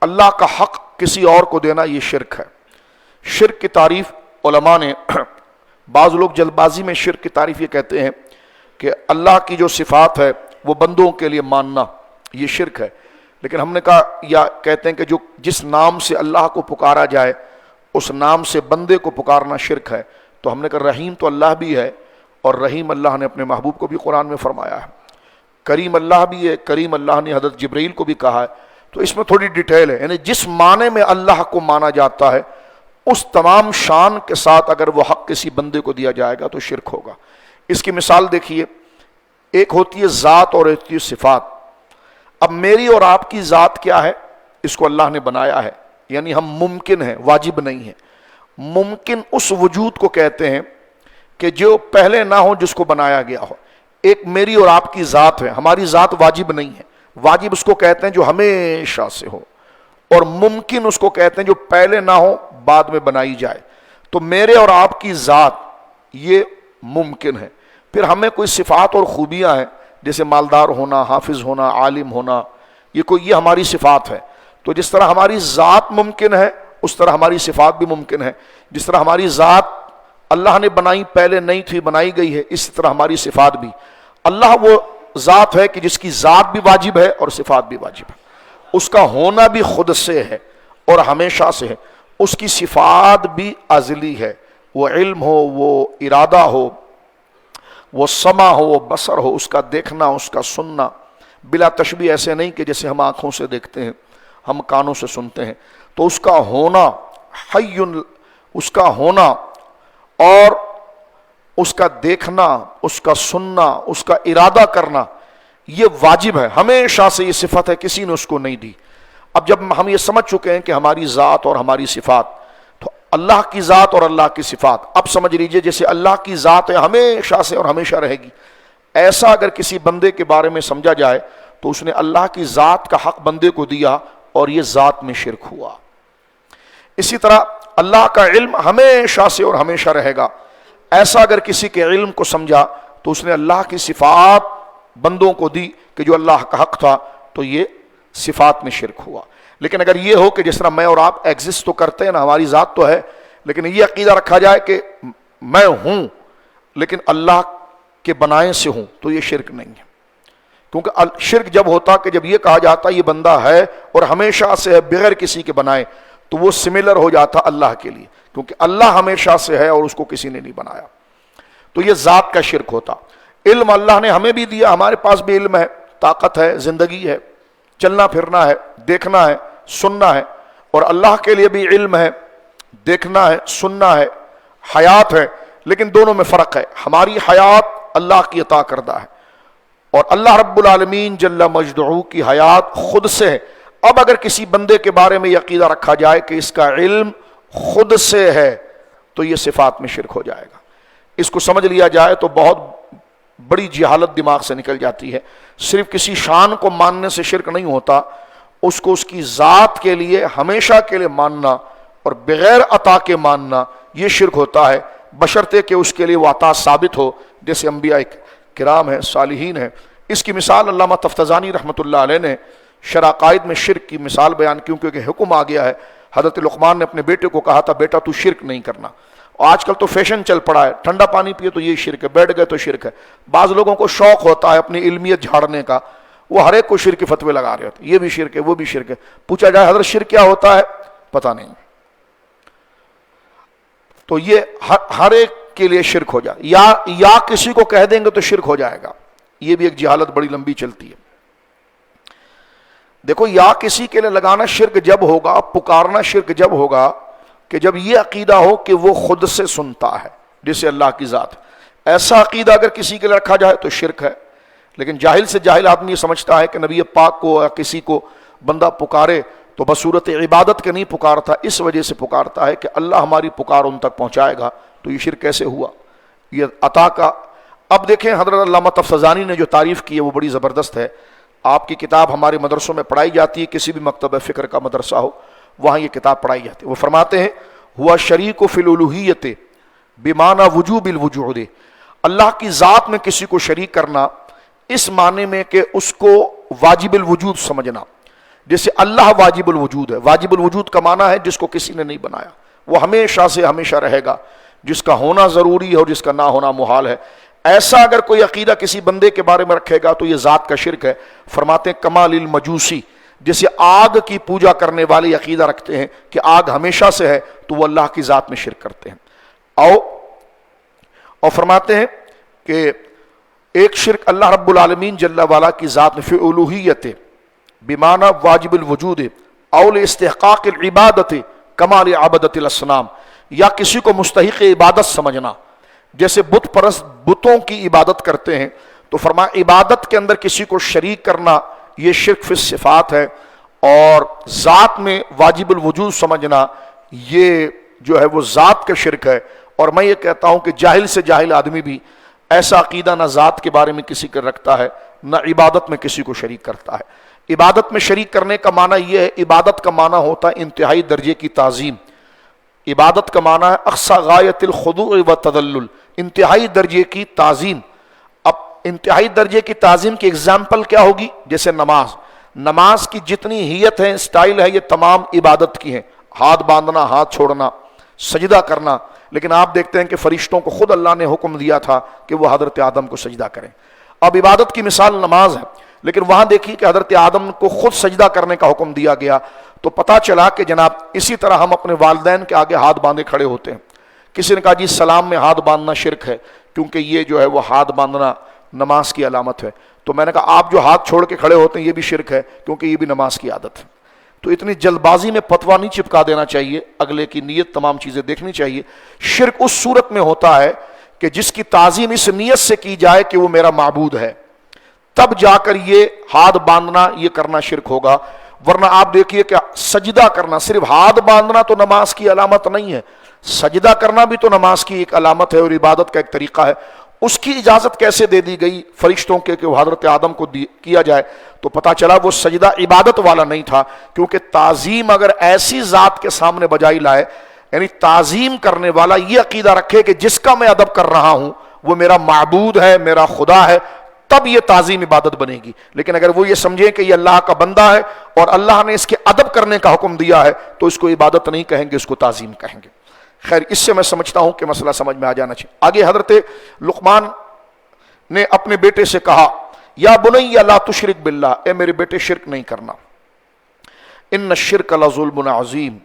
[SPEAKER 1] اللہ کا حق کسی اور کو دینا یہ شرک ہے. شرک کی تعریف علماء نے، بعض لوگ جلد بازی میں شرک کی تعریف یہ کہتے ہیں کہ اللہ کی جو صفات ہے وہ بندوں کے لیے ماننا، یہ شرک ہے. لیکن ہم نے کہا، یا کہتے ہیں کہ جو جس نام سے اللہ کو پکارا جائے اس نام سے بندے کو پکارنا شرک ہے. تو ہم نے کہا رحیم تو اللہ بھی ہے، اور رحیم اللہ نے اپنے محبوب کو بھی قرآن میں فرمایا ہے. کریم اللہ بھی ہے، کریم اللہ نے حضرت جبرائیل کو بھی کہا ہے. تو اس میں تھوڑی ڈیٹیل ہے، یعنی جس معنی میں اللہ کو مانا جاتا ہے اس تمام شان کے ساتھ اگر وہ حق کسی بندے کو دیا جائے گا تو شرک ہوگا. اس کی مثال دیکھیے، ایک ہوتی ہے ذات اور ایک ہوتی ہے صفات. اب میری اور آپ کی ذات کیا ہے؟ اس کو اللہ نے بنایا ہے، یعنی ہم ممکن ہیں، واجب نہیں ہے. ممکن اس وجود کو کہتے ہیں کہ جو پہلے نہ ہو، جس کو بنایا گیا ہو. ایک میری اور آپ کی ذات ہے، ہماری ذات واجب نہیں ہے. واجب اس کو کہتے ہیں جو ہمیشہ سے ہو، اور ممکن اس کو کہتے ہیں جو پہلے نہ ہو بعد میں بنائی جائے. تو میرے اور آپ کی ذات یہ ممکن ہے. پھر ہمیں کوئی صفات اور خوبیاں ہیں، جیسے مالدار ہونا، حافظ ہونا، عالم ہونا، یہ ہماری صفات ہے. تو جس طرح ہماری ذات ممکن ہے اس طرح ہماری صفات بھی ممکن ہے. جس طرح ہماری ذات اللہ نے بنائی، پہلے نہیں تھی، بنائی گئی ہے، اسی طرح ہماری صفات بھی. اللہ وہ ذات ہے کہ جس کی ذات بھی واجب ہے اور صفات بھی واجب ہے. اس کا ہونا بھی خود سے ہے اور ہمیشہ سے ہے. اس کی صفات بھی ازلی ہے، وہ علم ہو، وہ ارادہ ہو، وہ سمع ہو، وہ بصر ہو، اس کا دیکھنا، اس کا سننا بلا تشبیہ. ایسے نہیں کہ جیسے ہم آنکھوں سے دیکھتے ہیں، ہم کانوں سے سنتے ہیں. تو اس کا ہونا حی، اس کا ہونا اور اس کا دیکھنا، اس کا سننا، اس کا ارادہ کرنا یہ واجب ہے. ہمیشہ سے یہ صفت ہے، کسی نے اس کو نہیں دی. اب جب ہم یہ سمجھ چکے ہیں کہ ہماری ذات اور ہماری صفات، تو اللہ کی ذات اور اللہ کی صفات، اب سمجھ لیجئے جیسے اللہ کی ذات ہے ہمیشہ سے اور ہمیشہ رہے گی، ایسا اگر کسی بندے کے بارے میں سمجھا جائے تو اس نے اللہ کی ذات کا حق بندے کو دیا اور یہ ذات میں شرک ہوا. اسی طرح اللہ کا علم ہمیشہ سے اور ہمیشہ رہے گا، ایسا اگر کسی کے علم کو سمجھا تو اس نے اللہ کی صفات بندوں کو دی کہ جو اللہ کا حق تھا، تو یہ صفات میں شرک ہوا. لیکن اگر یہ ہو کہ جس طرح میں اور آپ ایگزسٹ تو کرتے ہیں نا، ہماری ذات تو ہے، لیکن یہ عقیدہ رکھا جائے کہ میں ہوں لیکن اللہ کے بنائے سے ہوں، تو یہ شرک نہیں ہے. کیونکہ شرک جب ہوتا کہ جب یہ کہا جاتا یہ بندہ ہے اور ہمیشہ سے ہے بغیر کسی کے بنائے، تو وہ سملر ہو جاتا اللہ کے لیے، کیونکہ اللہ ہمیشہ سے ہے اور اس کو کسی نے نہیں بنایا. تو یہ ذات کا شرک ہوتا. علم اللہ نے ہمیں بھی دیا، ہمارے پاس بھی علم ہے، طاقت ہے، زندگی ہے، چلنا پھرنا ہے، دیکھنا ہے، سننا ہے. اور اللہ کے لیے بھی علم ہے، دیکھنا ہے، سننا ہے، حیات ہے. لیکن دونوں میں فرق ہے. ہماری حیات اللہ کی عطا کردہ ہے اور اللہ رب العالمین جل مجدہ کی حیات خود سے ہے. اب اگر کسی بندے کے بارے میں یہ عقیدہ رکھا جائے کہ اس کا علم خود سے ہے تو یہ صفات میں شرک ہو جائے گا. اس کو سمجھ لیا جائے تو بہت بڑی جہالت دماغ سے نکل جاتی ہے. صرف کسی شان کو ماننے سے شرک نہیں ہوتا، اس کو اس کی ذات کے لیے ہمیشہ کے لیے ماننا اور بغیر عطا کے ماننا یہ شرک ہوتا ہے، بشرطے کہ اس کے لیے وہ عطا ثابت ہو، جیسے انبیاء کرام ہیں، صالحین ہیں. اس کی مثال علامہ تفتزانی رحمۃ اللہ علیہ نے شرح عقائد میں شرک کی مثال بیان کی، کیونکہ حکم آ گیا ہے. حضرت لقمان نے اپنے بیٹے کو کہا تھا بیٹا تو شرک نہیں کرنا. آج کل تو فیشن چل پڑا ہے، ٹھنڈا پانی پیے تو یہ شرک ہے، بیٹھ گئے تو شرک ہے. بعض لوگوں کو شوق ہوتا ہے اپنی علمیت جھاڑنے کا، وہ ہر ایک کو شرک کے فتوے لگا رہے ہوتے ہیں، یہ بھی شرک ہے وہ بھی شرک ہے. پوچھا جائے حضرت شرک کیا ہوتا ہے؟ پتہ نہیں. تو یہ ہر ایک کے لیے شرک ہو جائے، یا کسی کو کہہ دیں گے تو شرک ہو جائے گا. یہ بھی ایک جہالت بڑی لمبی چلتی ہے. دیکھو، یا کسی کے لیے لگانا شرک جب ہوگا، پکارنا شرک جب ہوگا کہ جب یہ عقیدہ ہو کہ وہ خود سے سنتا ہے جسے اللہ کی ذات. ایسا عقیدہ اگر کسی کے لیے رکھا جائے تو شرک ہے. لیکن جاہل سے جاہل آدمی یہ سمجھتا ہے کہ نبی پاک کو یا کسی کو بندہ پکارے تو بصورت عبادت کے نہیں پکارتا، اس وجہ سے پکارتا ہے کہ اللہ ہماری پکار ان تک پہنچائے گا. تو یہ شرک کیسے ہوا؟ یہ عطا کا. اب دیکھیں حضرت علامہ تفتزانی نے جو تعریف کی ہے وہ بڑی زبردست ہے. آپ کی کتاب ہمارے مدرسوں میں پڑھائی جاتی ہے، کسی بھی مکتبہ فکر کا مدرسہ ہو وہاں یہ کتاب پڑھائی جاتی ہے. وہ فرماتے ہیں ہوا شریک فی الالوہیت بمعنی وجوب الوجود. اللہ کی ذات میں کسی کو شریک کرنا اس معنی میں کہ اس کو واجب الوجود سمجھنا. جیسے اللہ واجب الوجود ہے، واجب الوجود کا معنی ہے جس کو کسی نے نہیں بنایا، وہ ہمیشہ سے ہمیشہ رہے گا، جس کا ہونا ضروری ہے اور جس کا نہ ہونا محال ہے. ایسا اگر کوئی عقیدہ کسی بندے کے بارے میں رکھے گا تو یہ ذات کا شرک ہے. فرماتے ہیں کمال المجوسی، جیسے آگ کی پوجا کرنے والے عقیدہ رکھتے ہیں کہ آگ ہمیشہ سے ہے تو وہ اللہ کی ذات میں شرک کرتے ہیں. اور فرماتے ہیں کہ ایک شرک اللہ رب العالمین جل والا کی ذات میں فی الوہیت بمعنی واجب الوجود اول استحقاق العبادت کمال عبادت الاصنام، یا کسی کو مستحق عبادت سمجھنا. جیسے بت پرست بتوں کی عبادت کرتے ہیں تو فرمایا عبادت کے اندر کسی کو شریک کرنا یہ شرک فی الصفات ہے، اور ذات میں واجب الوجود سمجھنا یہ جو ہے وہ ذات کا شرک ہے. اور میں یہ کہتا ہوں کہ جاہل سے جاہل آدمی بھی ایسا عقیدہ نہ ذات کے بارے میں کسی کا رکھتا ہے نہ عبادت میں کسی کو شریک کرتا ہے. عبادت میں شریک کرنے کا معنی یہ ہے، عبادت کا معنی ہوتا ہے انتہائی درجے کی تعظیم. عبادت کا معنی ہے اقصی غایت الخضوع و تذلل، انتہائی درجے کی تعظیم. اب انتہائی درجے کی تعظیم کی اگزامپل کیا ہوگی؟ جیسے نماز کی جتنی ہیت ہے، سٹائل ہے، یہ تمام عبادت کی ہیں. ہاتھ باندھنا، ہاتھ چھوڑنا، سجدہ کرنا. لیکن آپ دیکھتے ہیں کہ فرشتوں کو خود اللہ نے حکم دیا تھا کہ وہ حضرت آدم کو سجدہ کریں. اب عبادت کی مثال نماز ہے، لیکن وہاں دیکھیے کہ حضرت آدم کو خود سجدہ کرنے کا حکم دیا گیا. تو پتہ چلا کہ جناب اسی طرح ہم اپنے والدین کے آگے ہاتھ باندھے کھڑے ہوتے ہیں. کسی نے کہا جی سلام میں ہاتھ باندھنا شرک ہے کیونکہ یہ جو ہے وہ ہاتھ باندھنا نماز کی علامت ہے. تو میں نے کہا آپ جو ہاتھ چھوڑ کے کھڑے ہوتے ہیں یہ بھی شرک ہے کیونکہ یہ بھی نماز کی عادت ہے. تو اتنی جلد بازی میں فتویٰ نہیں چپکا دینا چاہیے، اگلے کی نیت تمام چیزیں دیکھنی چاہیے. شرک اس صورت میں ہوتا ہے کہ جس کی تعظیم اس نیت سے کی جائے کہ وہ میرا معبود ہے، تب جا کر یہ ہاتھ باندھنا یہ کرنا شرک ہوگا. ورنہ آپ دیکھیے کہ سجدہ کرنا، صرف ہاتھ باندھنا تو نماز کی علامت نہیں ہے، سجدہ کرنا بھی تو نماز کی ایک علامت ہے اور عبادت کا ایک طریقہ ہے. اس کی اجازت کیسے دے دی گئی فرشتوں کے کہ وہ حضرت آدم کو کیا جائے؟ تو پتہ چلا وہ سجدہ عبادت والا نہیں تھا، کیونکہ تعظیم اگر ایسی ذات کے سامنے بجائی لائے، یعنی تعظیم کرنے والا یہ عقیدہ رکھے کہ جس کا میں ادب کر رہا ہوں وہ میرا معبود ہے، میرا خدا ہے، تب یہ تعظیم عبادت بنے گی. لیکن اگر وہ یہ سمجھے کہ یہ اللہ کا بندہ ہے اور اللہ نے اس کے ادب کرنے کا حکم دیا ہے تو اس کو عبادت نہیں کہیں گے، اس کو تعظیم کہیں گے. خیر، اس سے میں سمجھتا ہوں کہ مسئلہ سمجھ میں آ جانا چاہیے. آگے حضرت لقمان نے اپنے بیٹے سے کہا یا بنی لا تشرک باللہ، اے میرے بیٹے شرک نہیں کرنا. ان الشرک لظلم عظیم،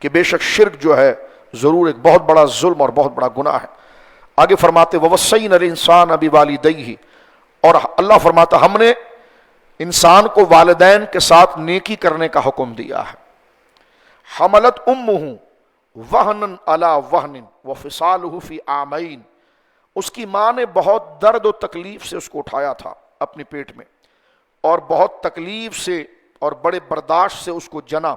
[SPEAKER 1] کہ بے شک شرک جو ہے ضرور ایک بہت بڑا ظلم اور بہت بڑا گناہ ہے. آگے فرماتے ووصینا الانسان بوالدیہ، اور اللہ فرماتا ہم نے انسان کو والدین کے ساتھ نیکی کرنے کا حکم دیا ہے. حملت امہ، وہنن علی وہن وفصالہ فی عامین، اس کی ماں نے بہت درد و تکلیف سے اس کو اٹھایا تھا اپنے پیٹ میں، اور بہت تکلیف سے اور بڑے برداشت سے اس کو جنا،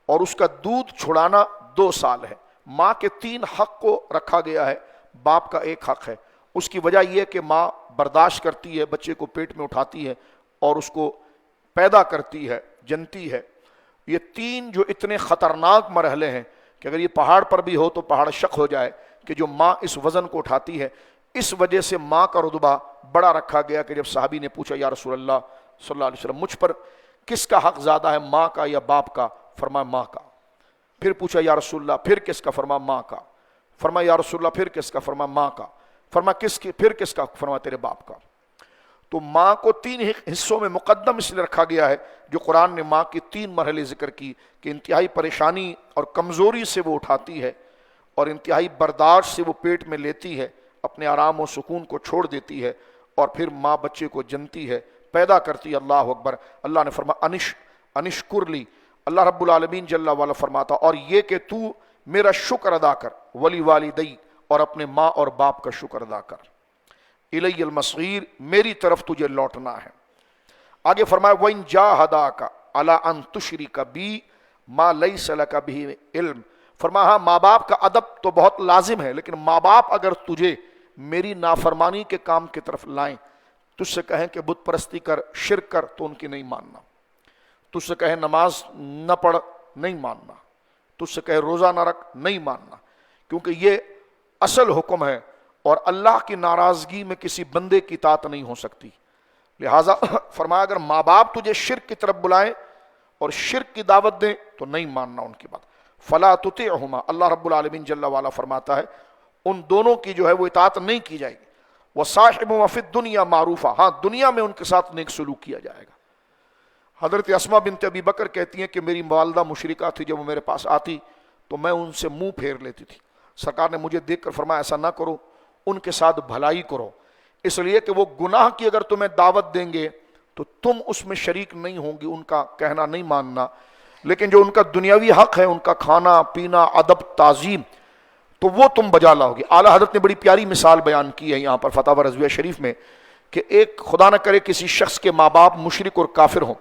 [SPEAKER 1] اور اس کا دودھ چھڑانا 2 سال ہے۔ ماں کے 3 حق کو رکھا گیا ہے، باپ کا 1 حق ہے۔ اس کی وجہ یہ کہ ماں برداشت کرتی ہے، بچے کو پیٹ میں اٹھاتی ہے اور اس کو پیدا کرتی ہے، جنتی ہے۔ یہ 3 جو اتنے خطرناک مرحلے ہیں کہ اگر یہ پہاڑ پر بھی ہو تو پہاڑ شق ہو جائے کہ جو ماں اس وزن کو اٹھاتی ہے۔ اس وجہ سے ماں کا رتبہ بڑا رکھا گیا کہ جب صحابی نے پوچھا یا رسول اللہ صلی اللہ علیہ وسلم مجھ پر کس کا حق زیادہ ہے، ماں کا یا باپ کا؟ فرمایا ماں کا۔ پھر پوچھا یا رسول اللہ پھر کس کا؟ فرمایا ماں کا۔ فرمایا یا رسول اللہ پھر کس کا؟ فرمایا ماں کا۔ فرمایا پھر کس کا؟ فرمایا تیرے باپ کا۔ تو ماں کو 3 حصوں میں مقدم اس لیے رکھا گیا ہے جو قرآن نے ماں کی 3 مرحلے ذکر کی کہ انتہائی پریشانی اور کمزوری سے وہ اٹھاتی ہے، اور انتہائی برداشت سے وہ پیٹ میں لیتی ہے، اپنے آرام و سکون کو چھوڑ دیتی ہے، اور پھر ماں بچے کو جنتی ہے، پیدا کرتی ہے۔ اللہ اکبر۔ اللہ نے فرمایا انشکر لی، اللہ رب العالمین جل وعلا فرماتا اور یہ کہ تو میرا شکر ادا کر، ولی والدی، اور اپنے ماں اور باپ کا شکر ادا کر، الی المصیر، میری طرف تجھے لوٹنا ہے۔ آگے فرمایا وَإِن جَاهَدَاكَ عَلَىٰ أَن تُشْرِكَ بِي مَا لَيْسَ لَكَ بِهِ علم۔ فرمایا ہاں ماں باپ کا ادب تو بہت لازم ہے، لیکن ماں باپ اگر تجھے میری نافرمانی کے کام کی طرف لائیں، تجھ سے کہیں کہ بت پرستی کر، شرک کر، تو ان کی نہیں ماننا۔ تجھ سے کہیں نماز نہ پڑھ، نہیں ماننا۔ تجھ سے کہیں روزہ نہ رکھ، نہیں ماننا، کیونکہ یہ اصل حکم ہے، اور اللہ کی ناراضگی میں کسی بندے کی اطاعت نہیں ہو سکتی۔ لہٰذا فرمایا اگر ماں باپ تجھے شرک کی طرف بلائیں اور شرک کی دعوت دیں تو نہیں ماننا ان کی بات۔ فلا تطعهما، اللہ رب العالمین جل وعلا فرماتا ہے ان دونوں کی جو ہے وہ اطاعت نہیں کی جائے گی۔ وصاحبهما فی الدنیا معروفا، ہاں دنیا میں ان کے ساتھ نیک سلوک کیا جائے گا۔ حضرت اسما بنت ابی بکر کہتی ہیں کہ میری والدہ مشرکہ تھی، جب وہ میرے پاس آتی تو میں ان سے منہ پھیر لیتی تھی۔ سرکار نے مجھے دیکھ کر فرمایا ایسا نہ کرو، ان کے ساتھ بھلائی کرو، اس لیے کہ وہ گناہ کی اگر تمہیں دعوت دیں گے تو تم اس میں شریک نہیں ہوں گی، ان کا کہنا نہیں ماننا، لیکن جو ان کا دنیاوی حق ہے، ان کا کھانا پینا، ادب تعظیم، تو وہ تم بجا لاؤ گے۔ اعلیٰ حضرت نے بڑی پیاری مثال بیان کی ہے یہاں پر فتاوی رضویہ شریف میں کہ ایک خدا نہ کرے کسی شخص کے ماں باپ مشرک اور کافر ہوں،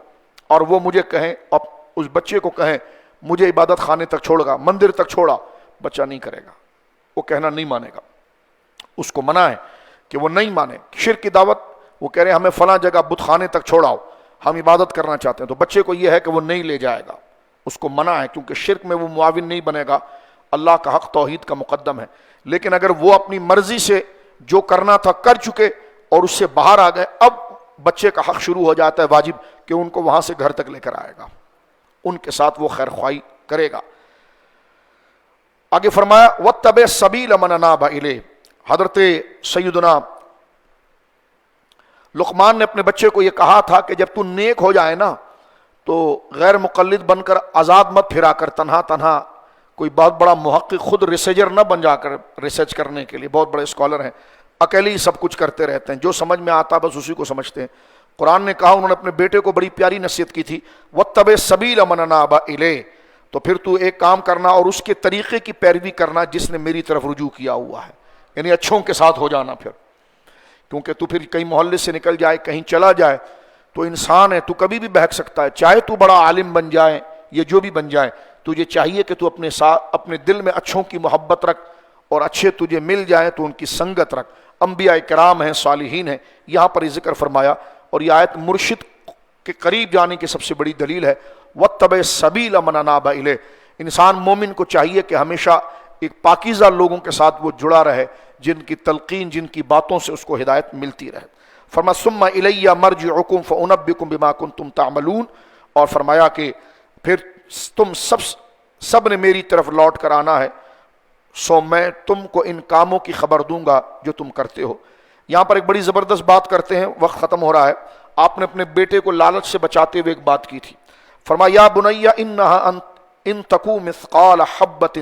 [SPEAKER 1] اور وہ مجھے کہیں، اب اس بچے کو کہیں مجھے عبادت خانے تک چھوڑ گا، مندر تک چھوڑا، بچہ نہیں کرے گا، وہ کہنا نہیں مانے گا۔ اس کو منع ہے کہ وہ نہیں مانے۔ شرک کی دعوت، وہ کہہ رہے ہیں ہمیں فلاں جگہ بت خانے تک چھوڑاؤ، ہم عبادت کرنا چاہتے ہیں، تو بچے کو یہ ہے کہ وہ نہیں لے جائے گا، اس کو منع ہے، کیونکہ شرک میں وہ معاون نہیں بنے گا، اللہ کا حق توحید کا مقدم ہے۔ لیکن اگر وہ اپنی مرضی سے جو کرنا تھا کر چکے اور اس سے باہر آ گئے، اب بچے کا حق شروع ہو جاتا ہے واجب کہ ان کو وہاں سے گھر تک لے کر آئے گا، ان کے ساتھ وہ خیر خواہی کرے گا۔ آگے فرمایا وَاتَّبِعْ سَبِيلَ مَنْ أَنَابَ إِلَيْهِ۔ حضرت سیدنا لقمان نے اپنے بچے کو یہ کہا تھا کہ جب تو نیک ہو جائے نا تو غیر مقلد بن کر آزاد مت پھرا کر، تنہا تنہا کوئی بہت بڑا محقق، خود ریسرچر نہ بن جا کر ریسرچ کرنے کے لیے، بہت بڑے اسکالر ہیں، اکیلے ہی سب کچھ کرتے رہتے ہیں، جو سمجھ میں آتا بس اسی کو سمجھتے ہیں۔ قرآن نے کہا، انہوں نے اپنے بیٹے کو بڑی پیاری نصیحت کی تھی وَاتَّبِعْ سَبِيلَ مَنْ أَنَابَ إِلَيْهِ، تو پھر تو ایک کام کرنا اور اس کے طریقے کی پیروی کرنا جس نے میری طرف رجوع کیا ہوا ہے، یعنی اچھوں کے ساتھ ہو جانا پھر، کیونکہ تو پھر کہیں محلے سے نکل جائے، کہیں چلا جائے تو انسان ہے، تو کبھی بھی بہک سکتا ہے، چاہے تو بڑا عالم بن جائے یہ جو بھی بن جائے، تجھے چاہیے کہ تو اپنے ساتھ اپنے دل میں اچھوں کی محبت رکھ، اور اچھے تجھے مل جائیں تو ان کی سنگت رکھ۔ انبیاء کرام ہیں، صالحین ہیں، یہاں پر یہ ذکر فرمایا، اور یہ آیت مرشد کے قریب جانے کی سب سے بڑی دلیل ہے۔ وَاتَّبِعْ سَبِيلَ مَنْ أَنَابَ إِلَيْهِ، انسان مومن کو چاہیے کہ ہمیشہ ایک پاکیزہ لوگوں کے ساتھ وہ جڑا رہے، جن کی تلقین، جن کی باتوں سے اس کو ہدایت ملتی رہے۔ فرمایا ثُمَّ إِلَيَّ مَرْجِعُكُمْ فَأُنَبِّئُكُم بِمَا كُنتُمْ تَعْمَلُونَ، اور فرمایا کہ پھر تم سب نے میری طرف لوٹ کر آنا ہے، سو میں تم کو ان کاموں کی خبر دوں گا جو تم کرتے ہو۔ یہاں پر ایک بڑی زبردست بات کرتے ہیں، وقت ختم ہو رہا ہے۔ آپ نے اپنے بیٹے کو لالچ سے بچاتے ہوئے ایک بات کی تھی، فرمایا یا بنی انہا ان تکو مثقال حبۃ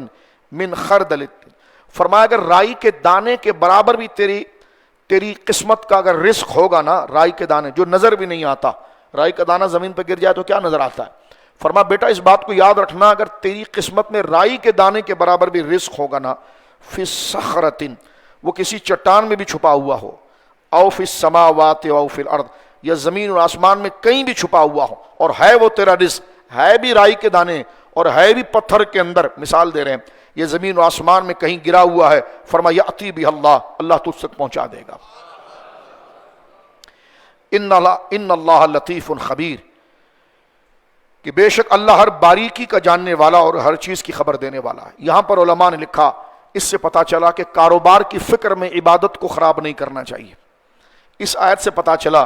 [SPEAKER 1] من خردل، فرمایا اگر رائی کے دانے کے برابر بھی تیری قسمت کا اگر رزق ہوگا نا، رائی کے دانے جو نظر بھی نہیں آتا، رائی کا دانہ زمین پہ گر جائے تو کیا نظر آتا ہے، فرما بیٹا اس بات کو یاد رکھنا، اگر تیری قسمت میں رائی کے دانے کے برابر بھی رزق ہوگا نا، فی صخرۃ، وہ کسی چٹان میں بھی چھپا ہوا ہو، او فی السماوات او فی الارض، یا زمین اور آسمان میں کہیں بھی چھپا ہوا ہو، اور ہے وہ تیرا رزق، ہے بھی رائی کے دانے اور ہے بھی پتھر کے اندر، مثال دے رہے ہیں یہ زمین و آسمان میں کہیں گرا ہوا ہے، فرمایا یاتی بھی اللہ تجھ تک پہنچا دے گا۔ ان اللہ لطیف خبیر، کہ بے شک اللہ ہر باریکی کا جاننے والا اور ہر چیز کی خبر دینے والا ہے۔ یہاں پر علماء نے لکھا، اس سے پتا چلا کہ کاروبار کی فکر میں عبادت کو خراب نہیں کرنا چاہیے۔ اس آیت سے پتا چلا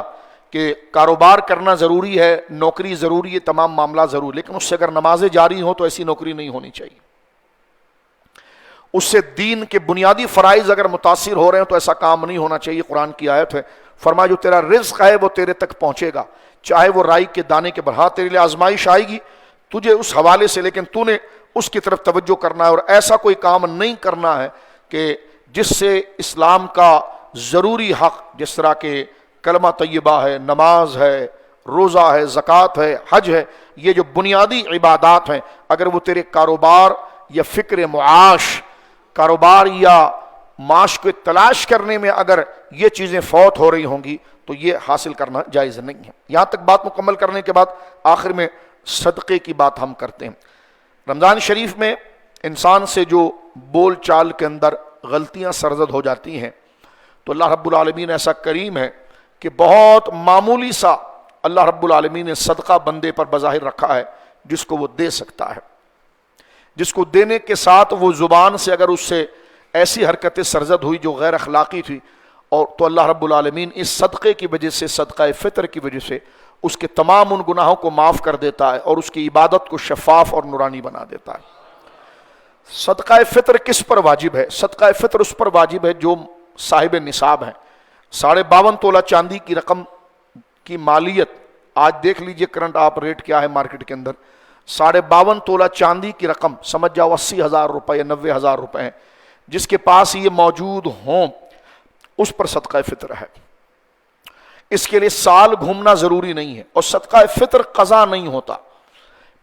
[SPEAKER 1] کہ کاروبار کرنا ضروری ہے، نوکری ضروری ہے، تمام معاملات ضروری، لیکن اس سے اگر نمازیں جاری ہوں تو ایسی نوکری نہیں ہونی چاہیے۔ اس سے دین کے بنیادی فرائض اگر متاثر ہو رہے ہیں تو ایسا کام نہیں ہونا چاہیے۔ قرآن کی آیت ہے، فرمایا جو تیرا رزق ہے وہ تیرے تک پہنچے گا، چاہے وہ رائی کے دانے کے برہا، تیرے لیے آزمائش آئے گی تجھے اس حوالے سے، لیکن تو نے اس کی طرف توجہ کرنا ہے، اور ایسا کوئی کام نہیں کرنا ہے کہ جس سے اسلام کا ضروری حق، جس طرح کہ کلمہ طیبہ ہے، نماز ہے، روزہ ہے، زکوٰۃ ہے، حج ہے، یہ جو بنیادی عبادات ہیں، اگر وہ تیرے کاروبار یا فکر معاش، کاروبار یا معاش کو تلاش کرنے میں اگر یہ چیزیں فوت ہو رہی ہوں گی تو یہ حاصل کرنا جائز نہیں ہے۔ یہاں تک بات مکمل کرنے کے بعد آخر میں صدقے کی بات ہم کرتے ہیں۔ رمضان شریف میں انسان سے جو بول چال کے اندر غلطیاں سرزد ہو جاتی ہیں، تو اللہ رب العالمین ایسا کریم ہے کہ بہت معمولی سا اللہ رب العالمین نے صدقہ بندے پر بظاہر رکھا ہے، جس کو وہ دے سکتا ہے، جس کو دینے کے ساتھ وہ زبان سے اگر اس سے ایسی حرکتیں سرزد ہوئی جو غیر اخلاقی تھی، اور تو اللہ رب العالمین اس صدقے کی وجہ سے، صدقہ فطر کی وجہ سے اس کے تمام ان گناہوں کو معاف کر دیتا ہے اور اس کی عبادت کو شفاف اور نورانی بنا دیتا ہے۔ صدقہ فطر کس پر واجب ہے؟ صدقہ فطر اس پر واجب ہے جو صاحب نصاب ہیں۔ 52.5 تولہ چاندی کی رقم کی مالیت، آج دیکھ لیجئے کرنٹ آپ ریٹ کیا ہے مارکیٹ کے اندر، 52.5 تولہ چاندی کی رقم، سمجھ جاؤ 80,000 روپے یا 90,000 روپے ہیں، جس کے پاس یہ موجود ہوں اس پر صدقہ فطر ہے۔ اس کے لیے سال گھومنا ضروری نہیں ہے، اور صدقہ فطر قضا نہیں ہوتا۔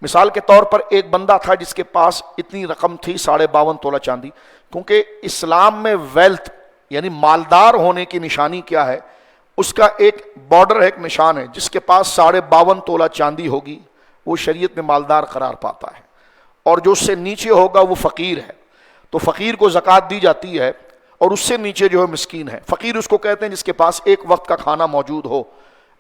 [SPEAKER 1] مثال کے طور پر ایک بندہ تھا جس کے پاس اتنی رقم تھی 52.5 تولہ چاندی، کیونکہ اسلام میں ویلتھ یعنی مالدار ہونے کی نشانی کیا ہے؟ اس کا ایک بارڈر ہے، ایک نشان ہے، جس کے پاس 52.5 تولہ چاندی ہوگی وہ شریعت میں مالدار قرار پاتا ہے، اور جو اس سے نیچے ہوگا وہ فقیر ہے، تو فقیر کو زکوٰۃ دی جاتی ہے، اور اس سے نیچے جو ہے مسکین ہے۔ فقیر اس کو کہتے ہیں جس کے پاس ایک وقت کا کھانا موجود ہو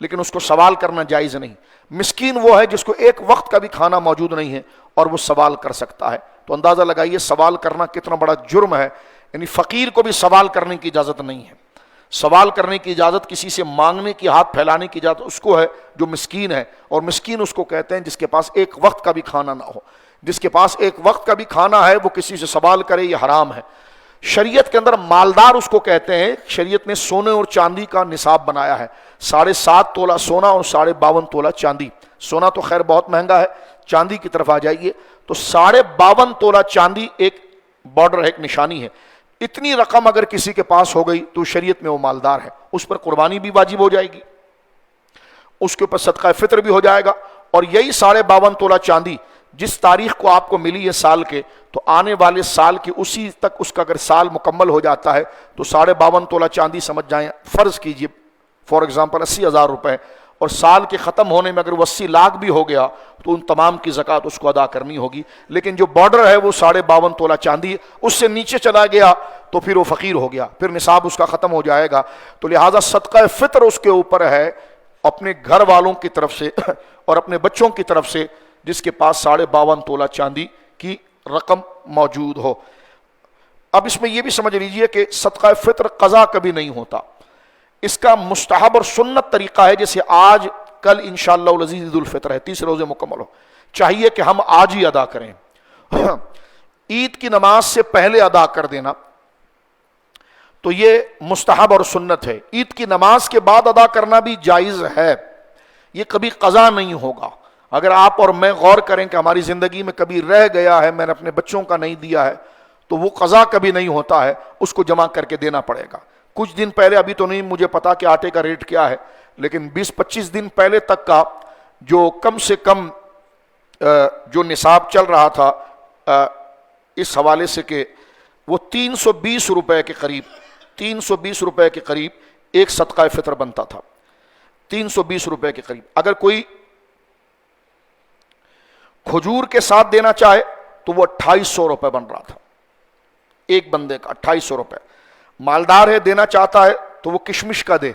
[SPEAKER 1] لیکن اس کو سوال کرنا جائز نہیں۔ مسکین وہ ہے جس کو ایک وقت کا بھی کھانا موجود نہیں ہے اور وہ سوال کر سکتا ہے۔ تو اندازہ لگائیے سوال کرنا کتنا بڑا جرم ہے، یعنی فقیر کو بھی سوال کرنے کی اجازت نہیں ہے۔ سوال کرنے کی اجازت، کسی سے مانگنے کی، ہاتھ پھیلانے کی اجازت اس کو ہے جو مسکین ہے، اور مسکین اس کو کہتے ہیں جس کے پاس ایک وقت کا بھی کھانا نہ ہو۔ جس کے پاس ایک وقت کا بھی کھانا ہے وہ کسی سے سوال کرے، یہ حرام ہے۔ شریعت کے اندر مالدار اس کو کہتے ہیں۔ شریعت نے سونے اور چاندی کا نصاب بنایا ہے، 7.5 تولہ سونا اور 52.5 تولہ چاندی۔ سونا تو خیر بہت مہنگا ہے، چاندی کی طرف آ جائیے تو 52.5 تولہ چاندی ایک بارڈر ہے، ایک نشانی ہے۔ اتنی رقم اگر کسی کے پاس ہو گئی تو شریعت میں وہ مالدار ہے، اس پر قربانی بھی واجب ہو جائے گی، اس کے اوپر صدقہ فطر بھی ہو جائے گا۔ اور یہی 52.5 تولہ چاندی جس تاریخ کو آپ کو ملی ہے سال کے، تو آنے والے سال کی اسی تک اس کا اگر سال مکمل ہو جاتا ہے تو 52.5 تولہ چاندی سمجھ جائیں، فرض کیجئے فار ایگزامپل 80,000 روپے، اور سال کے ختم ہونے میں اگر وہ 80 لاکھ بھی ہو گیا تو ان تمام کی زکوٰۃ اس کو ادا کرنی ہوگی۔ لیکن جو بارڈر ہے وہ 52.5 تولہ چاندی، اس سے نیچے چلا گیا تو پھر وہ فقیر ہو گیا، پھر نصاب اس کا ختم ہو جائے گا۔ تو لہٰذا صدقہ فطر اس کے اوپر ہے اپنے گھر والوں کی طرف سے اور اپنے بچوں کی طرف سے، جس کے پاس 52.5 تولہ چاندی کی رقم موجود ہو۔ اب اس میں یہ بھی سمجھ لیجئے کہ صدقہ فطر قضا کبھی نہیں ہوتا، اس کا مستحب اور سنت طریقہ ہے، جیسے آج کل انشاءاللہ العزیز عید الفطر ہے، 30 روزے مکمل ہو، چاہیے کہ ہم آج ہی ادا کریں۔ عید کی نماز سے پہلے ادا کر دینا تو یہ مستحب اور سنت ہے۔ عید کی نماز کے بعد ادا کرنا بھی جائز ہے، یہ کبھی قضا نہیں ہوگا۔ اگر آپ اور میں غور کریں کہ ہماری زندگی میں کبھی رہ گیا ہے، میں نے اپنے بچوں کا نہیں دیا ہے، تو وہ قضا کبھی نہیں ہوتا ہے، اس کو جمع کر کے دینا پڑے گا۔ کچھ دن پہلے، ابھی تو نہیں مجھے پتا کہ آٹے کا ریٹ کیا ہے، لیکن 20-25 دن پہلے تک کا جو کم سے کم جو نصاب چل رہا تھا اس حوالے سے کہ وہ 320 روپے کے قریب 320 روپے کے قریب ایک صدقہ فطر بنتا تھا، 320 روپے کے قریب۔ اگر کوئی کھجور کے ساتھ دینا چاہے تو وہ 2800 روپے بن رہا تھا، ایک بندے کا 2800 روپے۔ مالدار ہے، دینا چاہتا ہے تو وہ کشمش کا دے،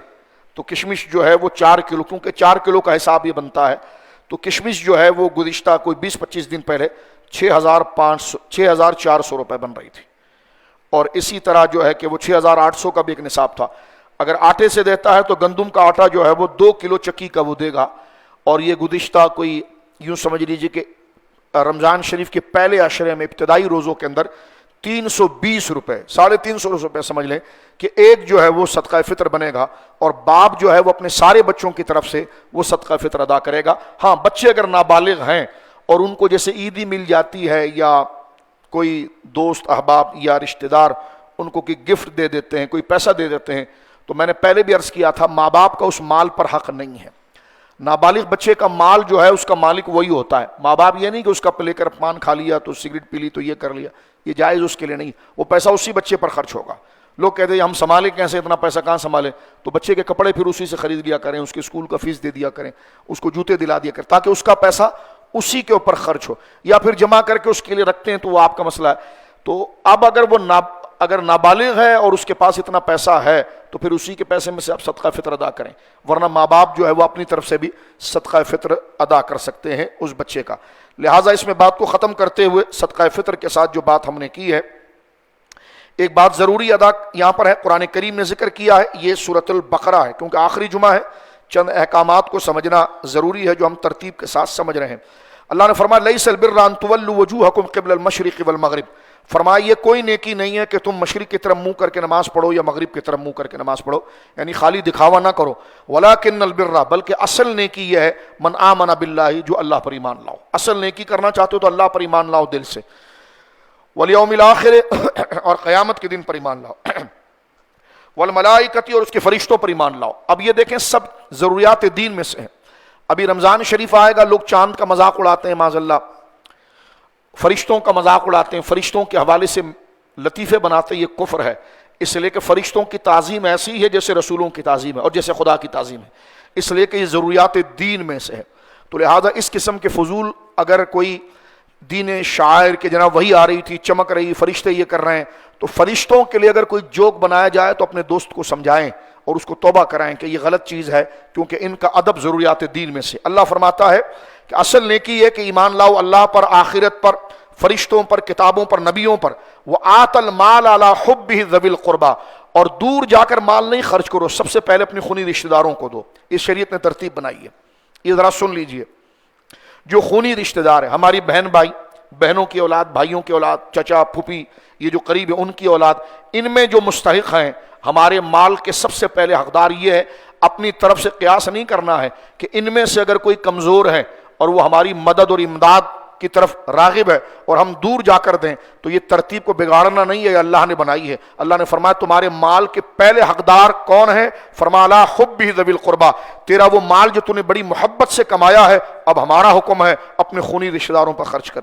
[SPEAKER 1] تو کشمش جو ہے وہ 4 کلو، کیونکہ 4 کلو کا حساب یہ بنتا ہے، تو کشمش جو ہے وہ گزشتہ کوئی 20-25 دن پہلے 6400 روپے بن رہی تھی، اور اسی طرح جو ہے کہ وہ 6800 کا بھی ایک نصاب تھا۔ اگر آٹے سے دیتا ہے تو گندم کا آٹا جو ہے وہ 2 کلو چکی کا وہ دے گا، اور یہ گزشتہ کوئی یوں سمجھ لیجیے کہ رمضان شریف کے پہلے عشرے میں ابتدائی روزوں کے اندر 320 روپے 350 روپے سمجھ لیں کہ ایک جو ہے وہ صدقہ فطر بنے گا، اور باپ جو ہے وہ اپنے سارے بچوں کی طرف سے وہ صدقہ فطر ادا کرے گا۔ ہاں، بچے اگر نابالغ ہیں اور ان کو جیسے عیدی مل جاتی ہے یا کوئی دوست احباب یا رشتہ دار ان کو کوئی گفٹ دے دیتے ہیں، کوئی پیسہ دے دیتے ہیں، تو میں نے پہلے بھی عرض کیا تھا ماں باپ کا اس مال پر حق نہیں ہے۔ نابالغ بچے کا مال جو ہے اس کا مالک وہی ہوتا ہے، ماں باپ یہ نہیں کہ اس کا لے کر پان کھا لیا تو سگریٹ پی لی تو یہ کر لیا، یہ جائز اس کے لیے نہیں، وہ پیسہ اسی بچے پر خرچ ہوگا۔ لوگ کہتے ہیں ہم سنبھالیں کیسے، اتنا پیسہ کہاں سنبھالیں، تو بچے کے کپڑے پھر اسی سے خرید لیا کریں، اس کے اسکول کا فیس دے دیا کریں، اس کو جوتے دلا دیا کریں، تاکہ اس کا پیسہ اسی کے اوپر خرچ ہو، یا پھر جمع کر کے اس کے لیے رکھتے ہیں تو وہ آپ کا مسئلہ ہے۔ تو اب اگر نابالغ ہے اور اس کے پاس اتنا پیسہ ہے تو پھر اسی کے پیسے میں سے آپ صدقہ فطر ادا کریں، ورنہ ماں باپ جو ہے وہ اپنی طرف سے بھی صدقہ فطر ادا کر سکتے ہیں اس بچے کا۔ لہٰذا اس میں بات کو ختم کرتے ہوئے صدقہ فطر کے ساتھ جو بات ہم نے کی ہے، ایک بات ضروری ادا یہاں پر ہے، قرآن کریم نے ذکر کیا ہے، یہ سورۃ البقرہ ہے کیونکہ آخری جمعہ ہے، چند احکامات کو سمجھنا ضروری ہے جو ہم ترتیب کے ساتھ سمجھ رہے ہیں۔ اللہ نے فرمایا لیس البر ان تولوا وجوہکم قبل المشرق والمغرب، فرمایا یہ کوئی نیکی نہیں ہے کہ تم مشرق کی طرف منہ کر کے نماز پڑھو یا مغرب کی طرف منہ کر کے نماز پڑھو، یعنی خالی دکھاوا نہ کرو، ولکن البر، بلکہ اصل نیکی یہ ہے من آمن باللہ، جو اللہ پر ایمان لاؤ۔ اصل نیکی کرنا چاہتے ہو تو اللہ پر ایمان لاؤ دل سے، والیوم الآخر، اور قیامت کے دن پر ایمان لاؤ، والملائکۃ، اور اس کے فرشتوں پر ایمان لاؤ۔ اب یہ دیکھیں سب ضروریات دین میں سے ہیں۔ ابھی رمضان شریف آئے گا، لوگ چاند کا مذاق اڑاتے ہیں معاذ اللہ، فرشتوں کا مذاق اڑاتے ہیں، فرشتوں کے حوالے سے لطیفے بناتے ہیں، یہ کفر ہے، اس لیے کہ فرشتوں کی تعظیم ایسی ہے جیسے رسولوں کی تعظیم ہے اور جیسے خدا کی تعظیم ہے، اس لیے کہ یہ ضروریات دین میں سے ہے۔ تو لہٰذا اس قسم کے فضول اگر کوئی دین شاعر کے جناب وہی آ رہی تھی، چمک رہی، فرشتے یہ کر رہے ہیں، تو فرشتوں کے لیے اگر کوئی جوک بنایا جائے تو اپنے دوست کو سمجھائیں اور اس کو توبہ کرائیں کہ یہ غلط چیز ہے، کیونکہ ان کا ادب ضروریات دین میں سے۔ اللہ فرماتا ہے کہ اصل نیکی یہ کہ ایمان لاؤ اللہ پر، آخرت پر، فرشتوں پر، کتابوں پر، نبیوں پر، وآت المال علی حبہ ذوی القربى، اور دور جا کر مال نہیں خرچ کرو، سب سے پہلے اپنی خونی رشتہ داروں کو دو۔ اس شریعت نے ترتیب بنائی ہے، یہ ذرا سن لیجئے۔ جو خونی رشتہ دار ہے، ہماری بہن بھائی، بہنوں کی اولاد، بھائیوں کی اولاد، چچا پھوپھی، یہ جو قریب ہے ان کی اولاد، ان میں جو مستحق ہیں ہمارے مال کے سب سے پہلے حقدار یہ ہے، اپنی طرف سے قیاس نہیں کرنا ہے کہ ان میں سے اگر کوئی کمزور ہے اور وہ ہماری مدد اور امداد کی طرف راغب ہے اور ہم دور جا کر دیں تو یہ ترتیب کو بگاڑنا نہیں ہے، یہ اللہ نے بنائی ہے۔ اللہ نے فرمایا تمہارے مال کے پہلے حقدار کون ہے؟ فرمایا لا حبہ ذوی القربى، تیرا وہ مال جو تو نے بڑی محبت سے کمایا ہے، اب ہمارا حکم ہے اپنے خونی رشتہ داروں پر خرچ کر۔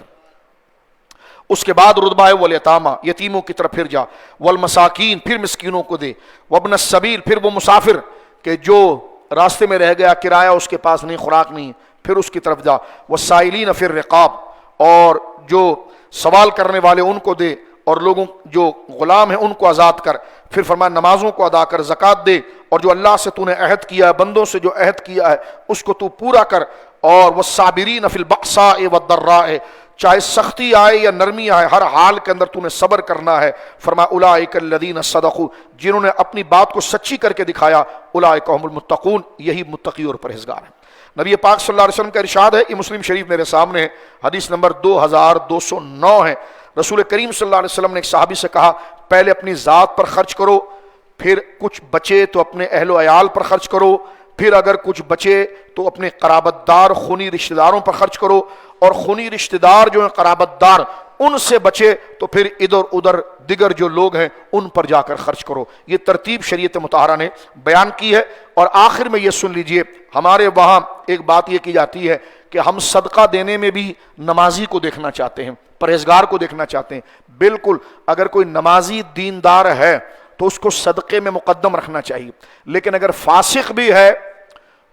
[SPEAKER 1] اس کے بعد رتبہ ہے والیتامى، یتیموں کی طرف پھر جا، والمساکین، پھر مسکینوں کو دے، وابن السبیل، پھر وہ مسافر کہ جو راستے میں رہ گیا، کرایہ اس کے پاس نہیں، خوراک نہیں، پھر اس کی طرف جا، والسائلین فی الرقاب، اور جو سوال کرنے والے ان کو دے، اور لوگوں جو غلام ہیں ان کو آزاد کر۔ پھر فرمایا نمازوں کو ادا کر، زکوٰۃ دے، اور جو اللہ سے تو نے عہد کیا ہے، بندوں سے جو عہد کیا ہے اس کو تو پورا کر، اور والصابرین فی البأساء والضراء، چاہے سختی آئے یا نرمی آئے، ہر حال کے اندر تو نے صبر کرنا ہے۔ فرمایا اولئک الذین صدقوا، جنہوں نے اپنی بات کو سچی کر کے دکھایا، اولئک هم المتقون، یہی متقی اور پرہیزگار ہیں۔ نبی پاک صلی اللہ علیہ وسلم کا ارشاد ہے، یہ مسلم شریف میرے سامنے ہے، حدیث نمبر 2209 ہے۔ رسول کریم صلی اللہ علیہ وسلم نے ایک صحابی سے کہا پہلے اپنی ذات پر خرچ کرو، پھر کچھ بچے تو اپنے اہل و عیال پر خرچ کرو، پھر اگر کچھ بچے تو اپنے قرابت دار خونی رشتہ داروں پر خرچ کرو، اور خونی رشتہ دار جو ہیں قرابت دار ان سے بچے تو پھر ادھر ادھر دیگر جو لوگ ہیں ان پر جا کر خرچ کرو. یہ ترتیب شریعت مطہرہ نے بیان کی ہے. اور آخر میں یہ سن لیجئے، ہمارے وہاں ایک بات یہ کی جاتی ہے کہ ہم صدقہ دینے میں بھی نمازی کو دیکھنا چاہتے ہیں، پرہیزگار کو دیکھنا چاہتے ہیں. بالکل، اگر کوئی نمازی دیندار ہے تو اس کو صدقے میں مقدم رکھنا چاہیے، لیکن اگر فاسق بھی ہے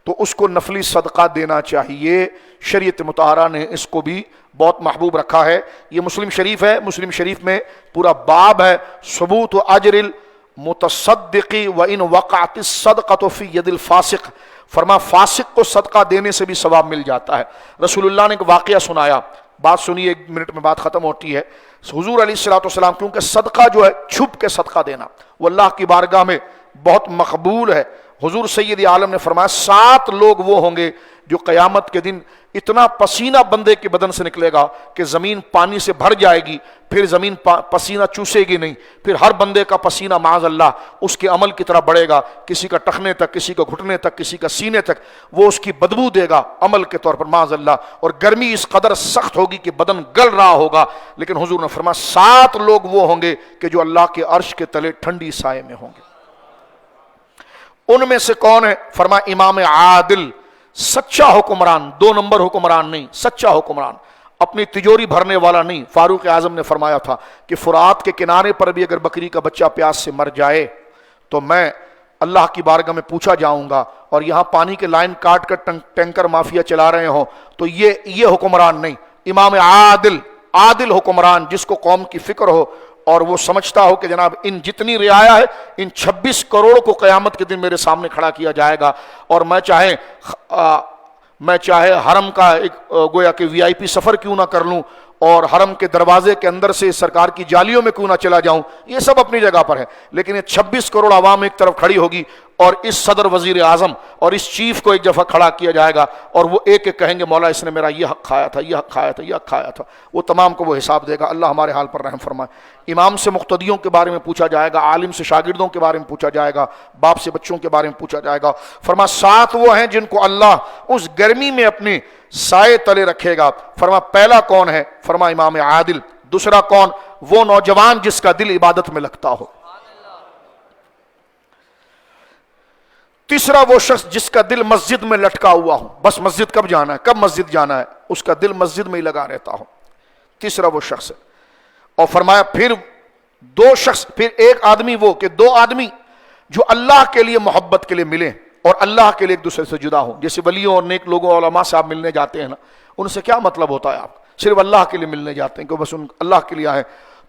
[SPEAKER 1] تو اس کو نفلی صدقہ دینا چاہیے. شریعت مطہرہ نے اس کو بھی بہت محبوب رکھا ہے. یہ مسلم شریف ہے، مسلم شریف میں پورا باب ہے ثبوت اجر المتصدق وان وقعت الصدقۃ فی ید الفاسق. فرما فاسق کو صدقہ دینے سے بھی ثواب مل جاتا ہے. رسول اللہ نے ایک واقعہ سنایا، بات سنیے، 1 منٹ میں بات ختم ہوتی ہے. حضور علیہ الصلوۃ والسلام، کیونکہ صدقہ جو ہے چھپ کے صدقہ دینا وہ اللہ کی بارگاہ میں بہت مقبول ہے. حضور سید عالم نے فرمایا 7 لوگ وہ ہوں گے جو قیامت کے دن اتنا پسینہ بندے کے بدن سے نکلے گا کہ زمین پانی سے بھر جائے گی، پھر زمین پسینہ چوسے گی نہیں، پھر ہر بندے کا پسینہ معاذ اللہ اس کے عمل کی طرح بڑھے گا، کسی کا ٹخنے تک، کسی کا گھٹنے تک، کسی کا سینے تک، وہ اس کی بدبو دے گا عمل کے طور پر معاذ اللہ. اور گرمی اس قدر سخت ہوگی کہ بدن گل رہا ہوگا. لیکن حضور نے فرمایا 7 لوگ وہ ہوں گے کہ جو اللہ کے عرش کے تلے ٹھنڈی سائے میں ہوں گے. ان میں سے کون ہے؟ فرمایا امام عادل، سچا حکمران، 2 نمبر حکمران نہیں، سچا حکمران، اپنی تجوری بھرنے والا نہیں. فاروق اعظم نے فرمایا تھا کہ فرات کے کنارے پر بھی اگر بکری کا بچہ پیاس سے مر جائے تو میں اللہ کی بارگاہ میں پوچھا جاؤں گا، اور یہاں پانی کے لائن کاٹ کر ٹینکر مافیا چلا رہے ہوں تو یہ حکمران نہیں. امام عادل، عادل حکمران، جس کو قوم کی فکر ہو اور وہ سمجھتا ہو کہ جناب ان جتنی رعایا ہے ان 26 کروڑ کو قیامت کے دن میرے سامنے کھڑا کیا جائے گا، اور میں چاہے حرم کا ایک گویا کہ VIP سفر کیوں نہ کر لوں، اور حرم کے دروازے کے اندر سے سرکار کی جالیوں میں کیوں نہ چلا جاؤں، یہ سب اپنی جگہ پر ہے. لیکن یہ 26 کروڑ عوام ایک طرف کھڑی ہوگی اور اس صدر وزیر اعظم اور اس چیف کو ایک دفعہ کھڑا کیا جائے گا، اور وہ ایک ایک کہیں گے مولا اس نے میرا یہ حق کھایا تھا، یہ حق کھایا تھا، یہ حق کھایا تھا. وہ تمام کو وہ حساب دے گا. اللہ ہمارے حال پر رحم فرمائے. امام سے مقتدیوں کے بارے میں پوچھا جائے گا، عالم سے شاگردوں کے بارے میں پوچھا جائے گا، باپ سے بچوں کے بارے میں پوچھا جائے گا. فرما 7 وہ ہیں جن کو اللہ اس گرمی میں اپنے سائے تلے رکھے گا. فرما پہلا کون ہے؟ فرما امام عادل. دوسرا کون؟ وہ نوجوان جس کا دل عبادت میں لگتا ہو. تیسرا وہ شخص جس کا دل مسجد میں لٹکا ہوا ہو، بس مسجد کب جانا ہے، کب مسجد جانا ہے، اس کا دل مسجد میں ہی لگا رہتا ہو. تیسرا وہ شخص ہے. اور فرمایا پھر 2 شخص، پھر ایک آدمی وہ کہ 2 آدمی جو اللہ کے لیے محبت کے لیے ملے اور اللہ کے لیے ایک دوسرے سے جدا ہوں. جیسے ولیوں اور نیک لوگوں علماء سے آپ ملنے جاتے ہیں نا، ان سے کیا مطلب ہوتا ہے؟ آپ صرف اللہ کے لیے ملنے جاتے ہیں کہ بس اللہ کے لیے آئے.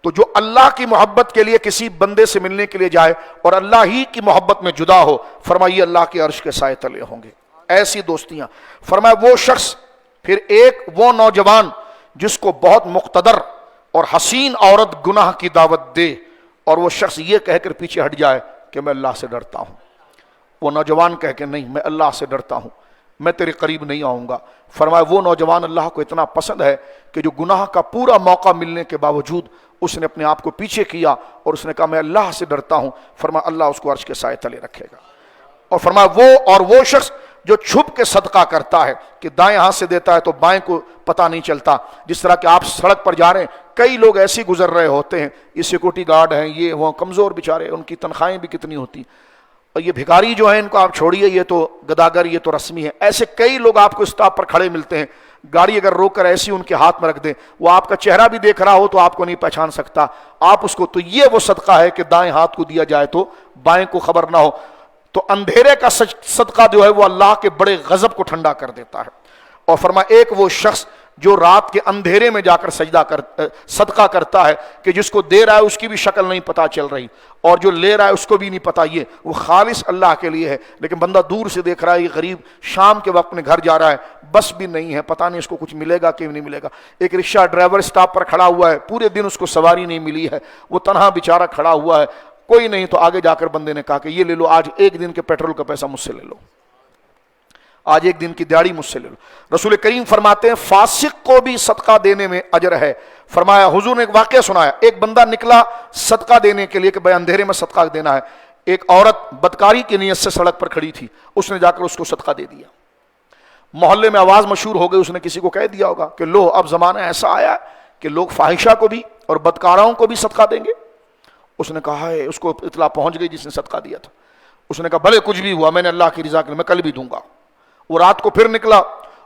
[SPEAKER 1] تو جو اللہ کی محبت کے لیے کسی بندے سے ملنے کے لیے جائے اور اللہ ہی کی محبت میں جدا ہو، فرمائیے اللہ کے عرش کے سائے تلے ہوں گے. ایسی دوستیاں. فرمایا وہ شخص، پھر ایک وہ نوجوان جس کو بہت مقتدر اور حسین عورت گناہ کی دعوت دے اور وہ شخص یہ کہہ کر پیچھے ہٹ جائے کہ میں اللہ سے ڈرتا ہوں. وہ نوجوان کہہ کہ نہیں، میں اللہ سے ڈرتا ہوں، میں تیرے قریب نہیں آؤں گا. فرمایا وہ نوجوان اللہ کو اتنا پسند ہے کہ جو گناہ کا پورا موقع ملنے کے باوجود اس نے اپنے آپ کو پیچھے کیا اور اس نے کہا میں اللہ سے ڈرتا ہوں. فرمایا اللہ اس کو عرش کے سائے تلے رکھے گا. اور فرمایا وہ شخص جو چھپ کے صدقہ کرتا ہے کہ دائیں ہاتھ سے دیتا ہے تو بائیں کو پتہ نہیں چلتا. جس طرح کہ آپ سڑک پر جا رہے ہیں، کئی لوگ ایسے گزر رہے ہوتے ہیں، یہ سیکورٹی گارڈ ہیں، یہ وہ کمزور بیچارے، ان کی تنخواہیں بھی کتنی ہوتی، اور یہ بھکاری جو ہیں ان کو آپ چھوڑیے، یہ تو گداگر، یہ تو رسمی ہے. ایسے کئی لوگ آپ کو اسٹاپ پر کھڑے ملتے ہیں، گاڑی اگر روک کر ایسی ان کے ہاتھ میں رکھ دیں، وہ آپ کا چہرہ بھی دیکھ رہا ہو تو آپ کو نہیں پہچان سکتا. آپ اس کو، تو یہ وہ صدقہ ہے کہ دائیں ہاتھ کو دیا جائے تو بائیں کو خبر نہ ہو. تو اندھیرے کا صدقہ جو ہے وہ اللہ کے بڑے غضب کو ٹھنڈا کر دیتا ہے. اور فرمایا ایک وہ شخص جو رات کے اندھیرے میں جا کر صدقہ کرتا ہے کہ جس کو دے رہا ہے اس کی بھی شکل نہیں پتا چل رہی اور جو لے رہا ہے اس کو بھی نہیں پتا، یہ وہ خالص اللہ کے لیے ہے. لیکن بندہ دور سے دیکھ رہا ہے، یہ غریب شام کے وقت میں گھر جا رہا ہے، بس بھی نہیں ہے، پتہ نہیں اس کو کچھ ملے گا کہ نہیں ملے گا. ایک رکشہ ڈرائیور سٹاپ پر کھڑا ہوا ہے، پورے دن اس کو سواری نہیں ملی ہے، وہ تنہا بیچارہ کھڑا ہوا ہے، کوئی نہیں. تو آگے جا کر بندے نے کہا کہ یہ لے لو، آج ایک دن کے پیٹرول کا پیسہ مجھ سے لے لو، آج ایک دن کی دیہڑی مجھ سے لے لو. رسول کریم فرماتے ہیں فاسق کو بھی صدقہ دینے میں اجر ہے. فرمایا حضور نے ایک واقعہ سنایا، ایک بندہ نکلا صدقہ دینے کے لیے کہ بھائی اندھیرے میں صدقہ دینا ہے. ایک عورت بدکاری کی نیت سے سڑک پر کھڑی تھی، اس نے جا کر اس کو صدقہ دے دیا. محلے میں آواز مشہور ہو گئی، اس نے کسی کو کہہ دیا ہوگا کہ لو اب زمانہ ایسا آیا کہ لوگ فاحشہ کو بھی اور بدکاراؤں کو بھی صدقہ دیں گے؟ اس نے کہا ہے، اس کو اطلاع پہنچ گئی جس نے صدقہ دیا تھا، اس نے کہا بھلے کچھ بھی ہوا، میں نے اللہ کی رضا کے لیے میں کل بھی دوں گا۔ وہ رات کو پھر نکلا،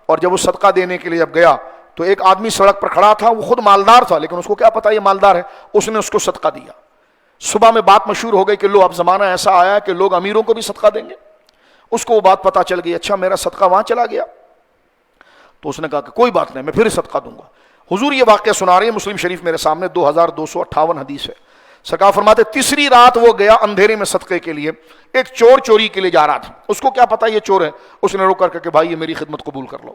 [SPEAKER 1] اور جب وہ صدقہ دینے کے لیے جب گیا تو ایک آدمی سڑک پر کھڑا تھا، وہ خود مالدار تھا لیکن اس کو کیا پتا یہ مالدار ہے، اس نے اس کو صدقہ دیا۔ صبح میں بات مشہور ہو گئی کہ لو اب زمانہ ایسا آیا کہ لوگ امیروں کو بھی صدقہ دیں گے۔ اس کو وہ بات پتا چل گئی، اچھا میرا صدقہ وہاں چلا گیا، تو اس نے کہا کہ کوئی بات نہیں، میں پھر صدقہ دوں گا۔ حضور یہ واقعہ سنا رہے ہیں، مسلم شریف میرے سامنے 2258 حدیث ہے۔ سرکار فرماتے تیسری رات وہ گیا اندھیرے میں صدقے کے لیے، ایک چور چوری کے لیے جا رہا تھا، اس کو کیا پتا یہ چور ہے، اس نے رو کر کہ بھائی یہ میری خدمت قبول کر لو۔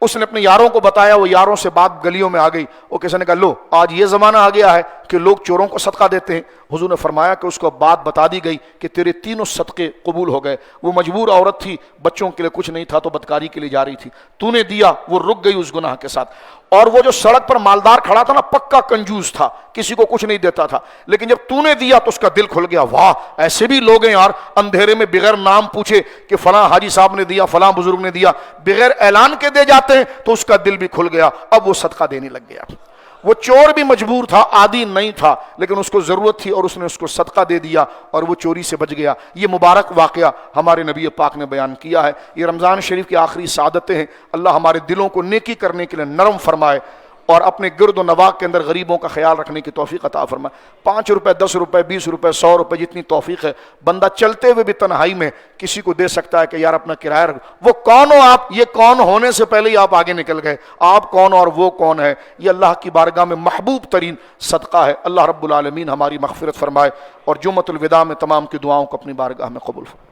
[SPEAKER 1] اس نے اپنے یاروں کو بتایا، وہ یاروں سے بات گلیوں میں آ گئی، وہ کسی نے کہا لو آج یہ زمانہ آ گیا ہے کہ لوگ چوروں کو صدقہ دیتے ہیں۔ حضور نے فرمایا کہ اس کو بات بتا دی گئی کہ تیرے تینوں صدقے قبول ہو گئے۔ وہ مجبور عورت تھی، بچوں کے لیے کچھ نہیں تھا تو بدکاری کے لیے جا رہی تھی، تو نے دیا، وہ رک گئی اس گناہ کے ساتھ۔ اور وہ جو سڑک پر مالدار کھڑا تھا نا، پکا کنجوس تھا، کسی کو کچھ نہیں دیتا تھا، لیکن جب تو نے دیا تو اس کا دل کھل گیا، واہ ایسے بھی لوگ ہیں یار، اندھیرے میں بغیر نام پوچھے کہ فلاں حاجی صاحب نے دیا، فلاں بزرگ نے دیا، بغیر اعلان کے دے جاتے ہیں، تو اس کا دل بھی کھل گیا، اب وہ صدقہ دینے لگ گیا۔ وہ چور بھی مجبور تھا، عادی نہیں تھا، لیکن اس کو ضرورت تھی اور اس نے اس کو صدقہ دے دیا اور وہ چوری سے بچ گیا۔ یہ مبارک واقعہ ہمارے نبی پاک نے بیان کیا ہے۔ یہ رمضان شریف کی آخری سعادتیں ہیں۔ اللہ ہمارے دلوں کو نیکی کرنے کے لیے نرم فرمائے اور اپنے گرد و نواح کے اندر غریبوں کا خیال رکھنے کی توفیق عطا فرمائے۔ 5 روپے، 10 روپے، 20 روپے، 100 روپے، جتنی توفیق ہے، بندہ چلتے ہوئے بھی تنہائی میں کسی کو دے سکتا ہے کہ یار اپنا کرایہ رکھ۔ وہ کون ہو آپ، یہ کون ہونے سے پہلے ہی آپ آگے نکل گئے، آپ کون اور وہ کون ہے۔ یہ اللہ کی بارگاہ میں محبوب ترین صدقہ ہے۔ اللہ رب العالمین ہماری مغفرت فرمائے اور جمعۃ الوداع میں تمام کی دعاؤں کو اپنی بارگاہ میں قبول فرمائے۔